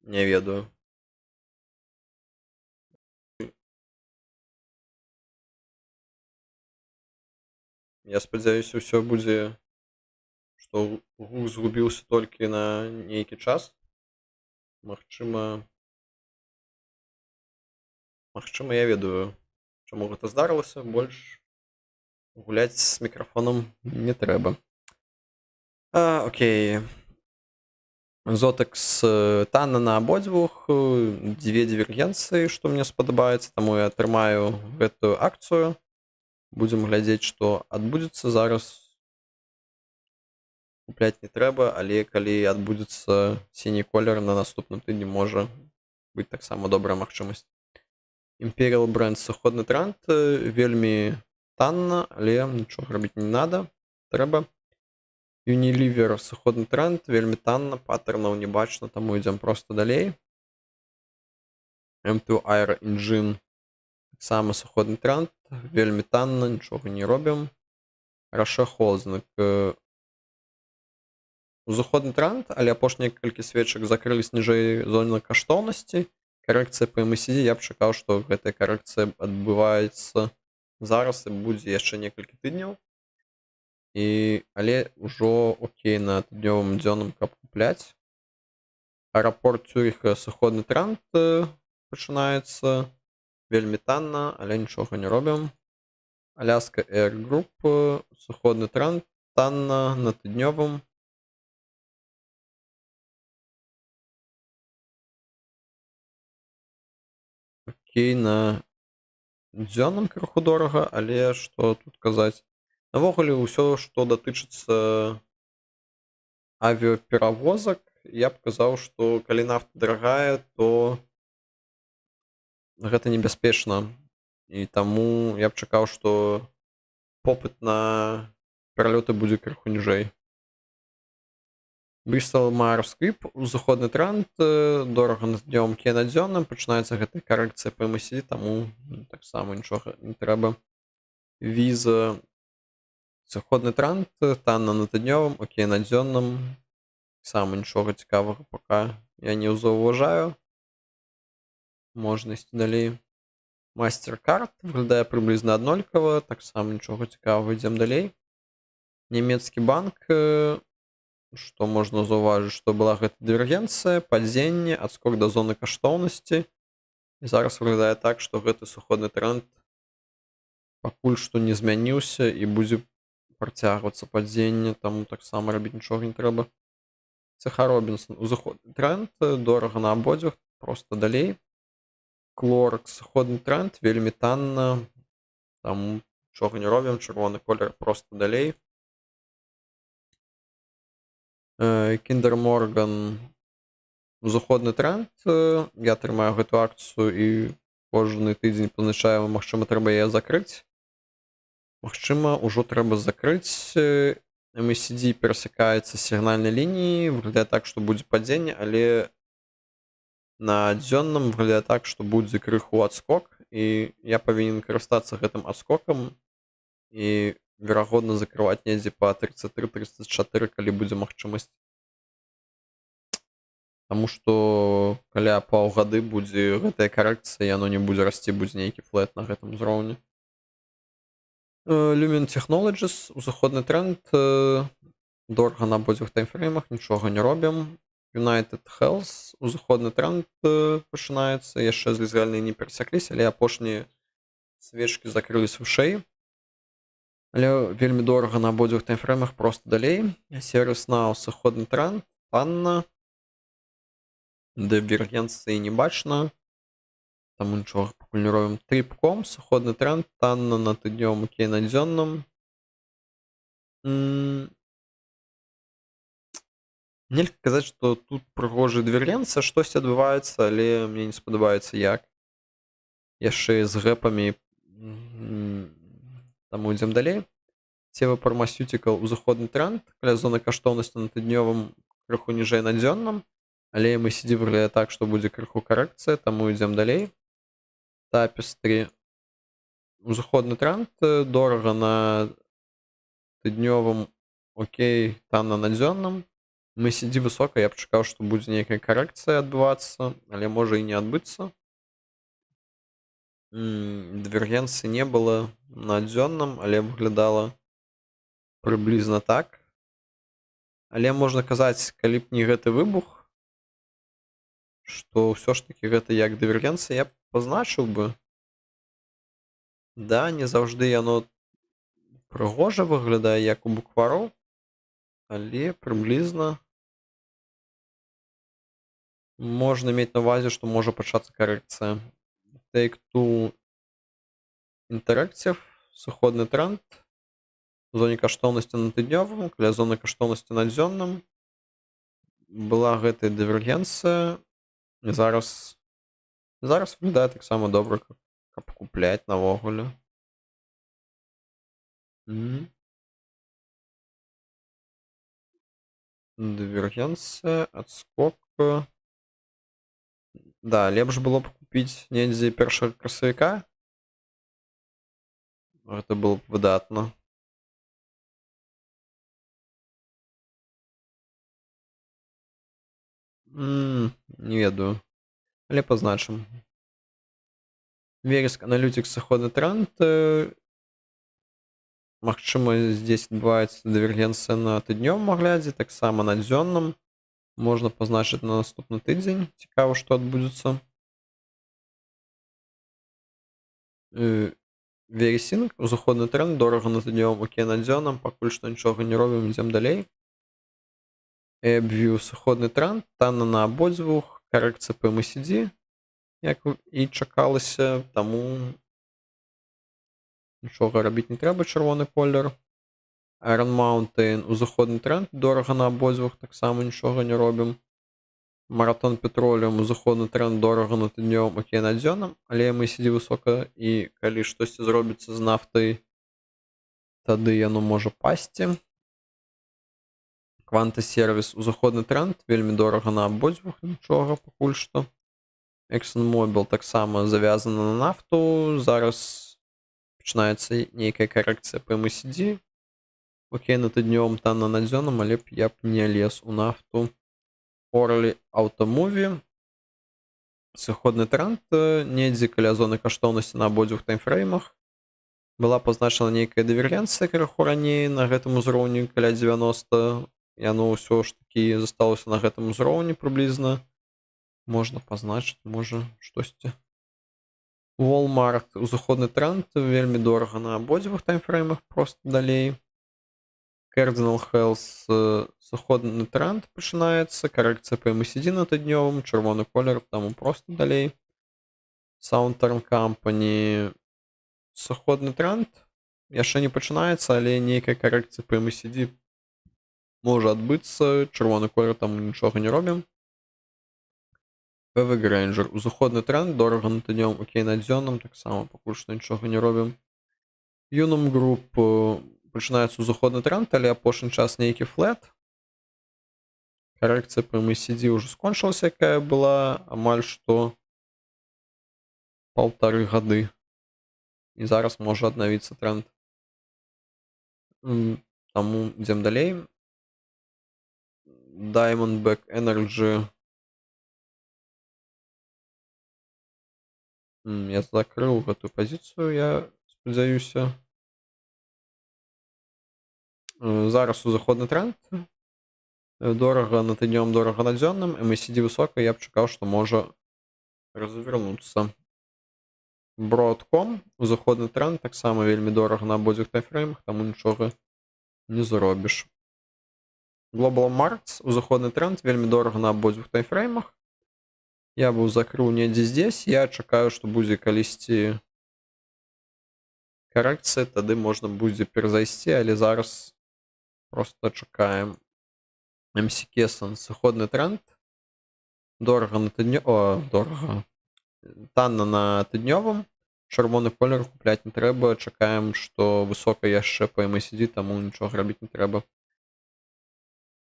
не ведаю. Я спадзяюся, ўсё будзе, што гук згубіўся толькі на нейкі час. Магчыма, я ведаю, чаму гэта здарылася. Больш гуляць з мікрафонам не трэба. Окей. Zotex танна на абодвух, дзве дывергенцыі, што мне спадабаецца, таму я атрымаю гэтую акцыю. Будзем глядзець, што адбудзецца. Зараз купляць не трэба, але калі адбудзецца сіні колер на наступным тыдні, можа быць таксама добрая магчымасць. Imperial Brands сыходны тренд, вельмі танна, але нічога рабіць не надо, трэба. Unilever сыходны тренд, вельмі танна, паттернаў не бачна, таму ідзем просто далей. M2 Air Engine таксама сыходны тренд, вельмі танна, нічога не робім. Roche Holding узыходны тренд, але апошнія некалькі свечак закрылись ніжэй зоны каштоўнасці. Карэкцыя па MACD, я б чакаў, што гэтая карэкцыя адбываецца зараз і будзе яшчэ некалькі тыдняў. Але ўжо окей на тыднёвым дзённым, каб купляць. Аэрапорт Цюріха сыходны тренд пачынаецца, вельмі танна, але нічога не робім. Alaska Air Group сыходны тренд, танна на тыднёвым. окей на дзённым крыху дорага, але што тут казаць. Навогуле ўсё, што датычыцца авіаперавозак, я б казаў, што калі нафта дарагая, то гэта небяспечна. І таму я б чакаў, што попыт на пералёты будзе крыху ніжэй. Bristol Myers Squibb, узыходны тренд, дорага на днём, окей на дзённым, пачынаецца гэтая карэкцыя па MACD, таму таксама нічога не трэба. Visa, сыходны тренд, танна на тыднёвым, окей на дзённым, таксама нічога цікавага пака я не заўважаю. Можна ісці далей. MasterCard выглядае прыблізна аднолькава, таксама нічога цікавага, ідзем далей. Нямецкі банк, што можна заўважыць, што была гэта дывергенцыя, падзенне, адскок да зоны каштоўнасці. І зараз выглядае так, што гэты сыходны тренд пакуль што не змяніўся і будзе працягвацца падзенне, таму таксама рабіць нічога не трэба. CH Robinson, узыходны тренд, дорага на абодвух, проста далей. Clorox, сыходны тренд, вельмі танна, таму нічога не робім, чырвоны колер, проста далей. Kinder Morgan, узыходны тренд, я трымаю гэту акцыю і кожны тыдзень пазначаю, магчыма, трэба яе закрыць. Магчыма, ўжо трэба закрыць. MACD перасякаецца сігнальнай лініі, выглядае так, што будзе падзенне, але на дзённым выглядае так, што будзе крыху адскок, і я павінен карыстацца гэтым адскокам і верагодна закрываць недзе па 33-34, калі будзе магчымасць. Таму што каля паўгады будзе гэтая карэкцыя, яно не будзе расці, будзе нейкі флэт на гэтым узроўні. Lumen Technologies, узыходны тренд, дорага на абодвух таймфреймах, нічога не робім. United Health, узыходны тренд пачынаецца, яшчэ злізальныя не перасякліся, але апошнія свечкі закрылись вышэй. Але вельмі дорага на абодвух таймфреймах, проста далей. ServiceNow, сыходны тренд, танна. Дывергенцыі не бачна, таму нічога пакуль не робім. Trip.com, сыходны тренд, танна на тыднёвым, окей на дзённым. Нельга казаць, што тут прыгожая дывергенцыя, штосьці адбываецца, але мне не спадабаецца як. Яшчэ з гэпамі, таму ідзем далей. Teva Pharmaceutical, узыходны тренд, каля зоны каштоўнасці на тыднёвым, крыху ніжэй на дзённым, але MACD выглядае так, што будзе крыху карэкцыя, таму ідзем далей. Tapestry, узыходны тренд, дорага на тыднёвым, окей, танна на дзённым. MACD высока, я б чакаў, што будзе нейкая карэкцыя адбывацца, але можа і не адбыцца. Дывергенцыі не было на дзённым, але выглядала прыблізна так. Але можна казаць, калі б не гэты выбух, што ўсё ж такі гэта як дывергенцыя, я б пазначыў бы. Да, не заўжды яно прыгожа выглядае, як у буквароў, але прыблізна можна мець на ўвазе, што можа пачацца карэкцыя. Take-Two Interactive, сыходны тренд, у зоне каштоўнасці на тыднёвым, каля зоны каштоўнасці на дзённым. Была гэтая дывергенцыя, і зараз выглядае таксама добра, каб купляць навогуле. Дывергенцыя, адскок. Да, лепш было б купіць недзе 1 красавіка. Гэта было б выдатна. Не ведаю, але пазначым. Verisk Analytics, сыходны тренд. Магчыма, здесь адбываецца дывергенцыя на тыднёвым аглядзе, таксама на дзённым. Можна пазначыць на наступны тыдзень. Цікава, што адбудзецца. Verisync, узыходны тренд, дорага на тыднёвым, окей на дзённым, пакуль што нічога не робім, ідзем далей. AppView, сыходны тренд, танна на абодвух, карэкцыя па MACD. як і чакалася, таму нічога рабіць не трэба, чырвоны колер. Iron Mountain, узыходны тренд, дорага на абодвух, таксама нічога не робім. Маратон Petroleum, узыходны тренд, дорага на тыднёвым, окей, на дзённым, але MACD высока, і калі штосьці зробіцца з нафтай, тады яно можа пасці. Quanta Service, узыходны тренд, вельмі дорага на абодвух, нічога пакуль што. ExxonMobil таксама завязана на нафту, зараз пачынаецца нейкая карэкцыя па MACD. Окей, на тыднёвым, танна на дзённым, але я б не лез у нафту. Orly Automovie, сыходны тренд, недзе каля зоны каштоўнасці на абодвух таймфреймах. Была пазначана нейкая дыверленцыя крыху раней на гэтым узроўні каля 90. Яно ўсё ж такі засталося на гэтым узроўні прыблізна. Можна пазначыць, можа штосьці. Walmart, узыходны тренд, вельмі дорага на абодвух таймфреймах, проста далей. Cardinal Health, сыходны тренд пачынаецца, карэкцыя па MACD на тыднёвым, чырвоны колер, таму проста далей. Southern Company, сыходны тренд, яшчэ не пачынаецца, але нейкая карэкцыя па MACD можа адбыцца, чырвоны колер, таму нічога не робім. PV Granger, узыходны тренд, дорага на тыднёвым, окей, на дзённым, таксама пакуль што нічога не робім. Unum Group, пачынаецца узыходны тренд, але апошні час нейкі флэт. Карэкцыя па MACD ўжо скончылася, якая была амаль што 1,5 гады. І зараз можа аднавіцца тренд. Таму ідзем далей. Diamondback Energy. Я закрыў гэтую пазіцыю, я спадзяюся. Зараз узыходны тренд. Дорага на тыднёвым, дорага на дзённым. MACD высока, я б чакаў, што можа развернуцца. Broadcom, узыходны тренд, таксама вельмі дорага на абодвух таймфреймах, таму нічога не зробіш. Global Markets, узыходны тренд, вельмі дорага на абодвух таймфреймах. Я быў закрыў недзе здесь, я чакаю, што будзе калісьці карэкцыя, тады можна будзе перазайсці, але зараз проста чакаем. MCKeson, сыходны тренд, дорага на тыднёвым, дорага, танна на тыднёвым, чырвоны колер купляць не трэба, чакаем, што высока яшчэ па MACD, таму нічога рабіць не трэба.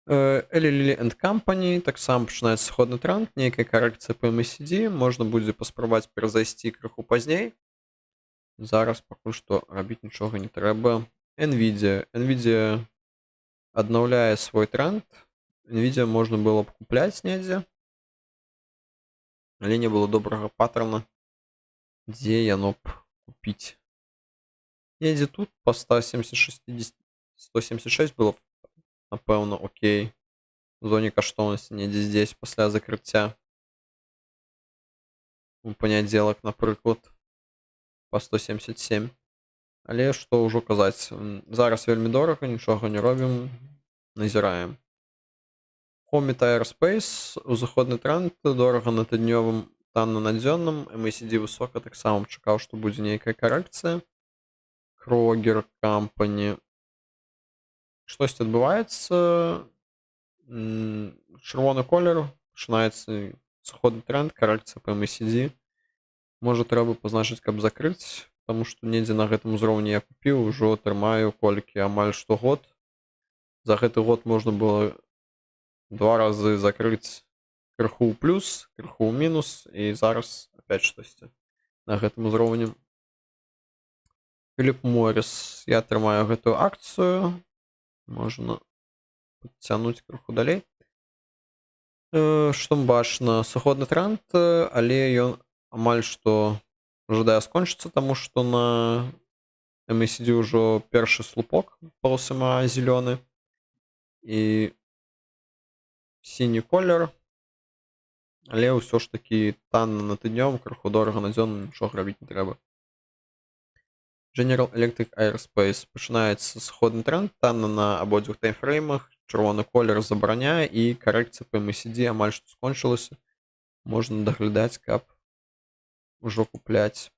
Eli Lilly and Company, таксама пачынаецца сыходны тренд, нейкая карэкцыя па MACD, можна будзе паспрабаваць перазайсці крыху пазней. Зараз пакуль што рабіць нічога не трэба. Nvidia аднаўляе свой тренд. Nvidia можна было б купляць недзе, але не было добрага паттерна, дзе яно б купіць. Недзе тут па 176 было б, напэўна, окей. В зоне каштоўнасці недзе здесь пасля закрыцця. У панядзелак, напрыклад, па 177. Але што ўжо казаць, зараз вельмі дорага, нічога не робім, назіраем. Comet Aerospace, узыходны тренд, дорага на тыднёвым, танна на дзённым, MACD высока, таксама чакаў, што будзе нейкая карэкцыя. Kroger Company. Штосьці адбываецца. Чырвоны колер, пачынаецца сыходны тренд, карэкцыя па MACD. Можа трэба пазначыць, каб закрыць, таму што недзе на гэтым узроўні я купіў, ужо трымаю колькі, амаль што год. За гэты год можна было 2 разы закрыць крыху ў плюс, крыху ў мінус, і зараз опять штосьці на гэтым узроўні. Philip Morris, я трымаю гэтую акцыю, можна падцянуць крыху далей. Што бачна, сыходны тренд, але ён амаль што жадае скончыцца, таму што на MACD ўжо першы слупок полосама зялёны і сіні колер, але ўсё ж такі танна на тыднёвым, крыху дорага на дзённым, нічога рабіць не трэба. General Electric Aerospace, пачынаецца сыходны тренд, танна на абодвух таймфреймах, чырвоны колер забараняе і карэкцыя па MACD амаль што скончылася. Можна даглядаць, каб ўжо купляць.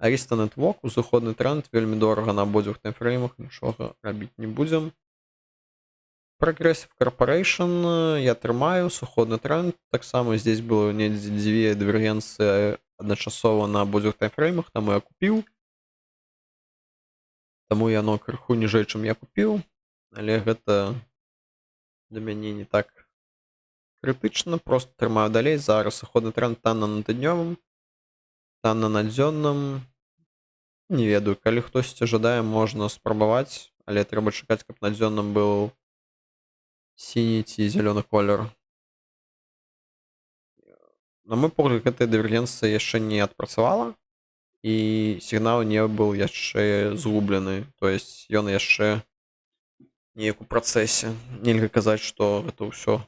Arista Network, узыходны тренд, вельмі дорага на абодвух таймфреймах, нічога рабіць не будзем. Progressive Corporation я трымаю, суходны тренд. Таксама здесь было недзе дзве дывергенцыі адначасова на абодвух таймфреймах, таму я купіў. Таму яно крыху ніжэй, чым я купіў, але гэта для мяне не так крытычна, просто трымаю далей. Зараз суходны тренд танна на тыднёвым, танна на дзённым. Не ведаю, калі хтосьці жадае, можна спрабаваць, але трэба чакаць, каб на дзённым быў сіні ці зялёны колер. На мой погляд, гэтая дывергенцыя яшчэ не адпрацавала, і сігнал не быў яшчэ згублены. То есть ён яшчэ неяк у працэсе. Нельга казаць, што гэта ўсё.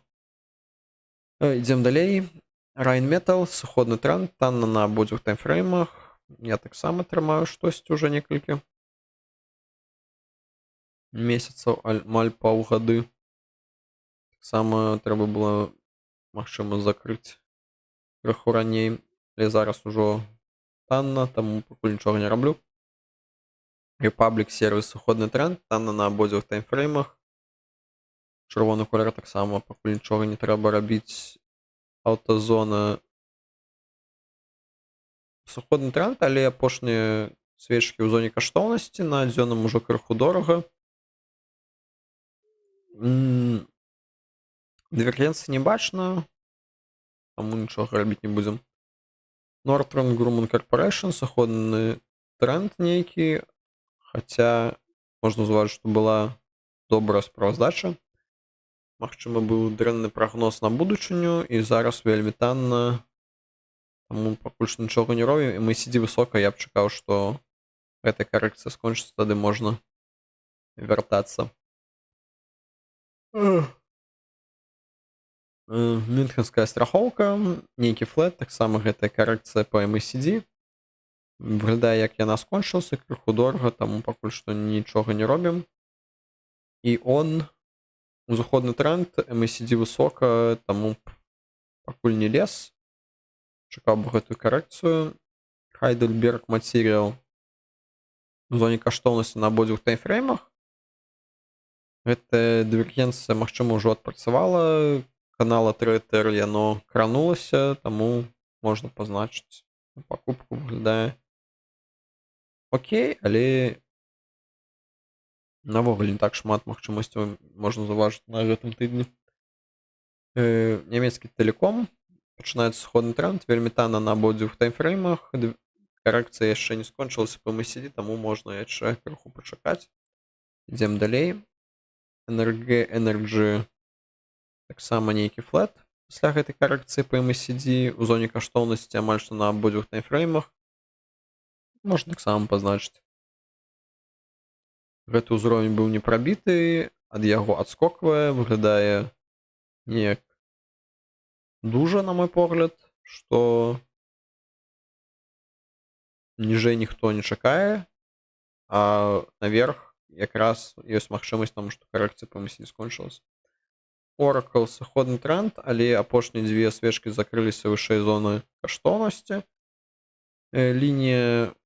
Ідзем далей. Rheinmetall, суходны тренд, танна на абодвух таймфреймах. Я таксама трымаю штосьці ўжо некалькі месяцаў, амаль паўгады. Таксама трэба было, магчыма, закрыць крыху раней, але зараз ужо танна, таму пакуль нічога не раблю. Republic сервіс, суходны тренд, танна на абодвух таймфреймах. Чырвоны колер таксама, пакуль нічога не трэба рабіць. Аўтазона, суходны тренд, але апошнія свечкі ў зоне каштоўнасці, на дзённым ужо крыху дорага. Дывергенцыі не бачна, таму нічога рабіць не будзем. Northrop Grumman Corporation, суходны тренд нейкі, хаця можна заўважыць, што была добрая справаздача. Магчыма, быў дрэнны прагноз на будучыню, і зараз вельмі танна, таму пакуль што нічога не робім, і мы сидзі высока, я б чакаў, што гэтая карэкцыя скончыцца, тады можна вяртацца. Мюнхенская страхоўка, нейкі флэт, таксама гэтая карэкцыя по MACD. Выглядае, як яна скончылася, крыху дорага, таму пакуль што нічога не робім. І он узыходны тренд, MACD высока, таму пакуль не лез. Чакаў бы гэтую карэкцыю. Heidelberg Material у зоне каштоўнасці на абодвух таймфреймах. Гэтая дывергенцыя, магчыма, ўжо адпрацавала. Канала Трэтер яно кранулася, таму можна пазначыць. Пакупку выглядае окей, але навогуле не так шмат магчымасцяў можна заўважыць на гэтым тыдні. Нямецкі тэлеком, пачынаецца сходны тренд, вельмі танна на абодвух таймфреймах. Карэкцыя яшчэ не скончылася по MACD, таму можна яшчэ крыху пачакаць. Ідзем далей. Energy таксама нейкі флэт пасля гэтай карэкцыі по MACD у зоне каштоўнасці амаль што на абодвух таймфреймах. Можна таксама пазначыць. Гэты ўзровень быў не прабіты, ад яго адскоквае, выглядае неяк дужа, на мой погляд, што ніжэй ніхто не чакае, а наверх якраз ёсць магчымасць, таму што карэкцыя по MACD скончылася. Oracle, сыходны тренд, але апошнія дзве свечкі закрыліся вышэй зоны каштоўнасці. Лінія,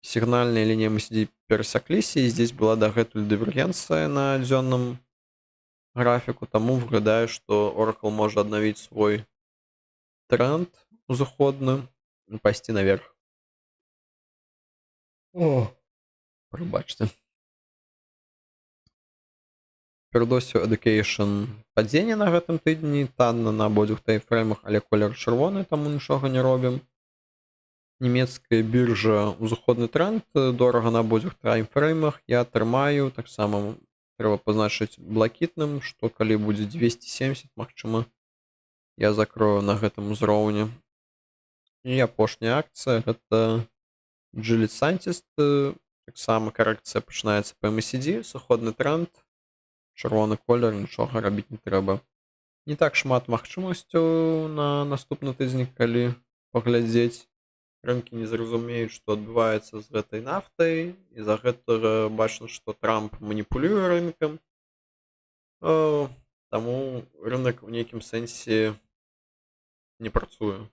сігнальная лінія MACD перасякліся, і здесь была дагэтуль дывергенцыя на дзённым графіку, таму выглядае, што Oracle можа аднавіць свой тренд узыходны і пайсці наверх. Прабачце. Purdue Education падзенне на гэтым тыдні, танна на абодвух таймфреймах, але колер чырвоны, таму нічога не робім. Нямецкая біржа, узыходны тренд, дорага на абодвух таймфреймах, я трымаю, таксама трэба пазначыць блакітным, што калі будзе 270, магчыма, я закрою на гэтым узроўні. І апошняя акцыя, гэта Gilead Scientist, таксама карэкцыя пачынаецца по MACD, сыходны тренд, чырвоны колер, нічога рабіць не трэба. Не так шмат магчымасцяў на наступны тыдзень, калі паглядзець. Рынкі не зразумеюць, што адбываецца з гэтай нафтай, і за гэтага бачна, што Трамп маніпулюе рынкам. Таму рынок у нейкім сэнсе не працуе.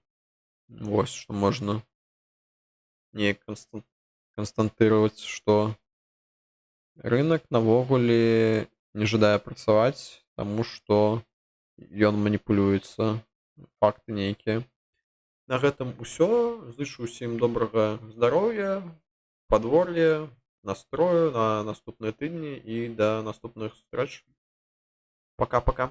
Вось што можна неяк канстатыраваць, што рынак навогуле не жадае працаваць, таму што ён маніпулюецца, факты нейкія. На гэтым усё. Зычу ўсім добрага здароўя, падвор'я, настрою на наступныя тыдні і да наступных сустрэч. Пока-пока.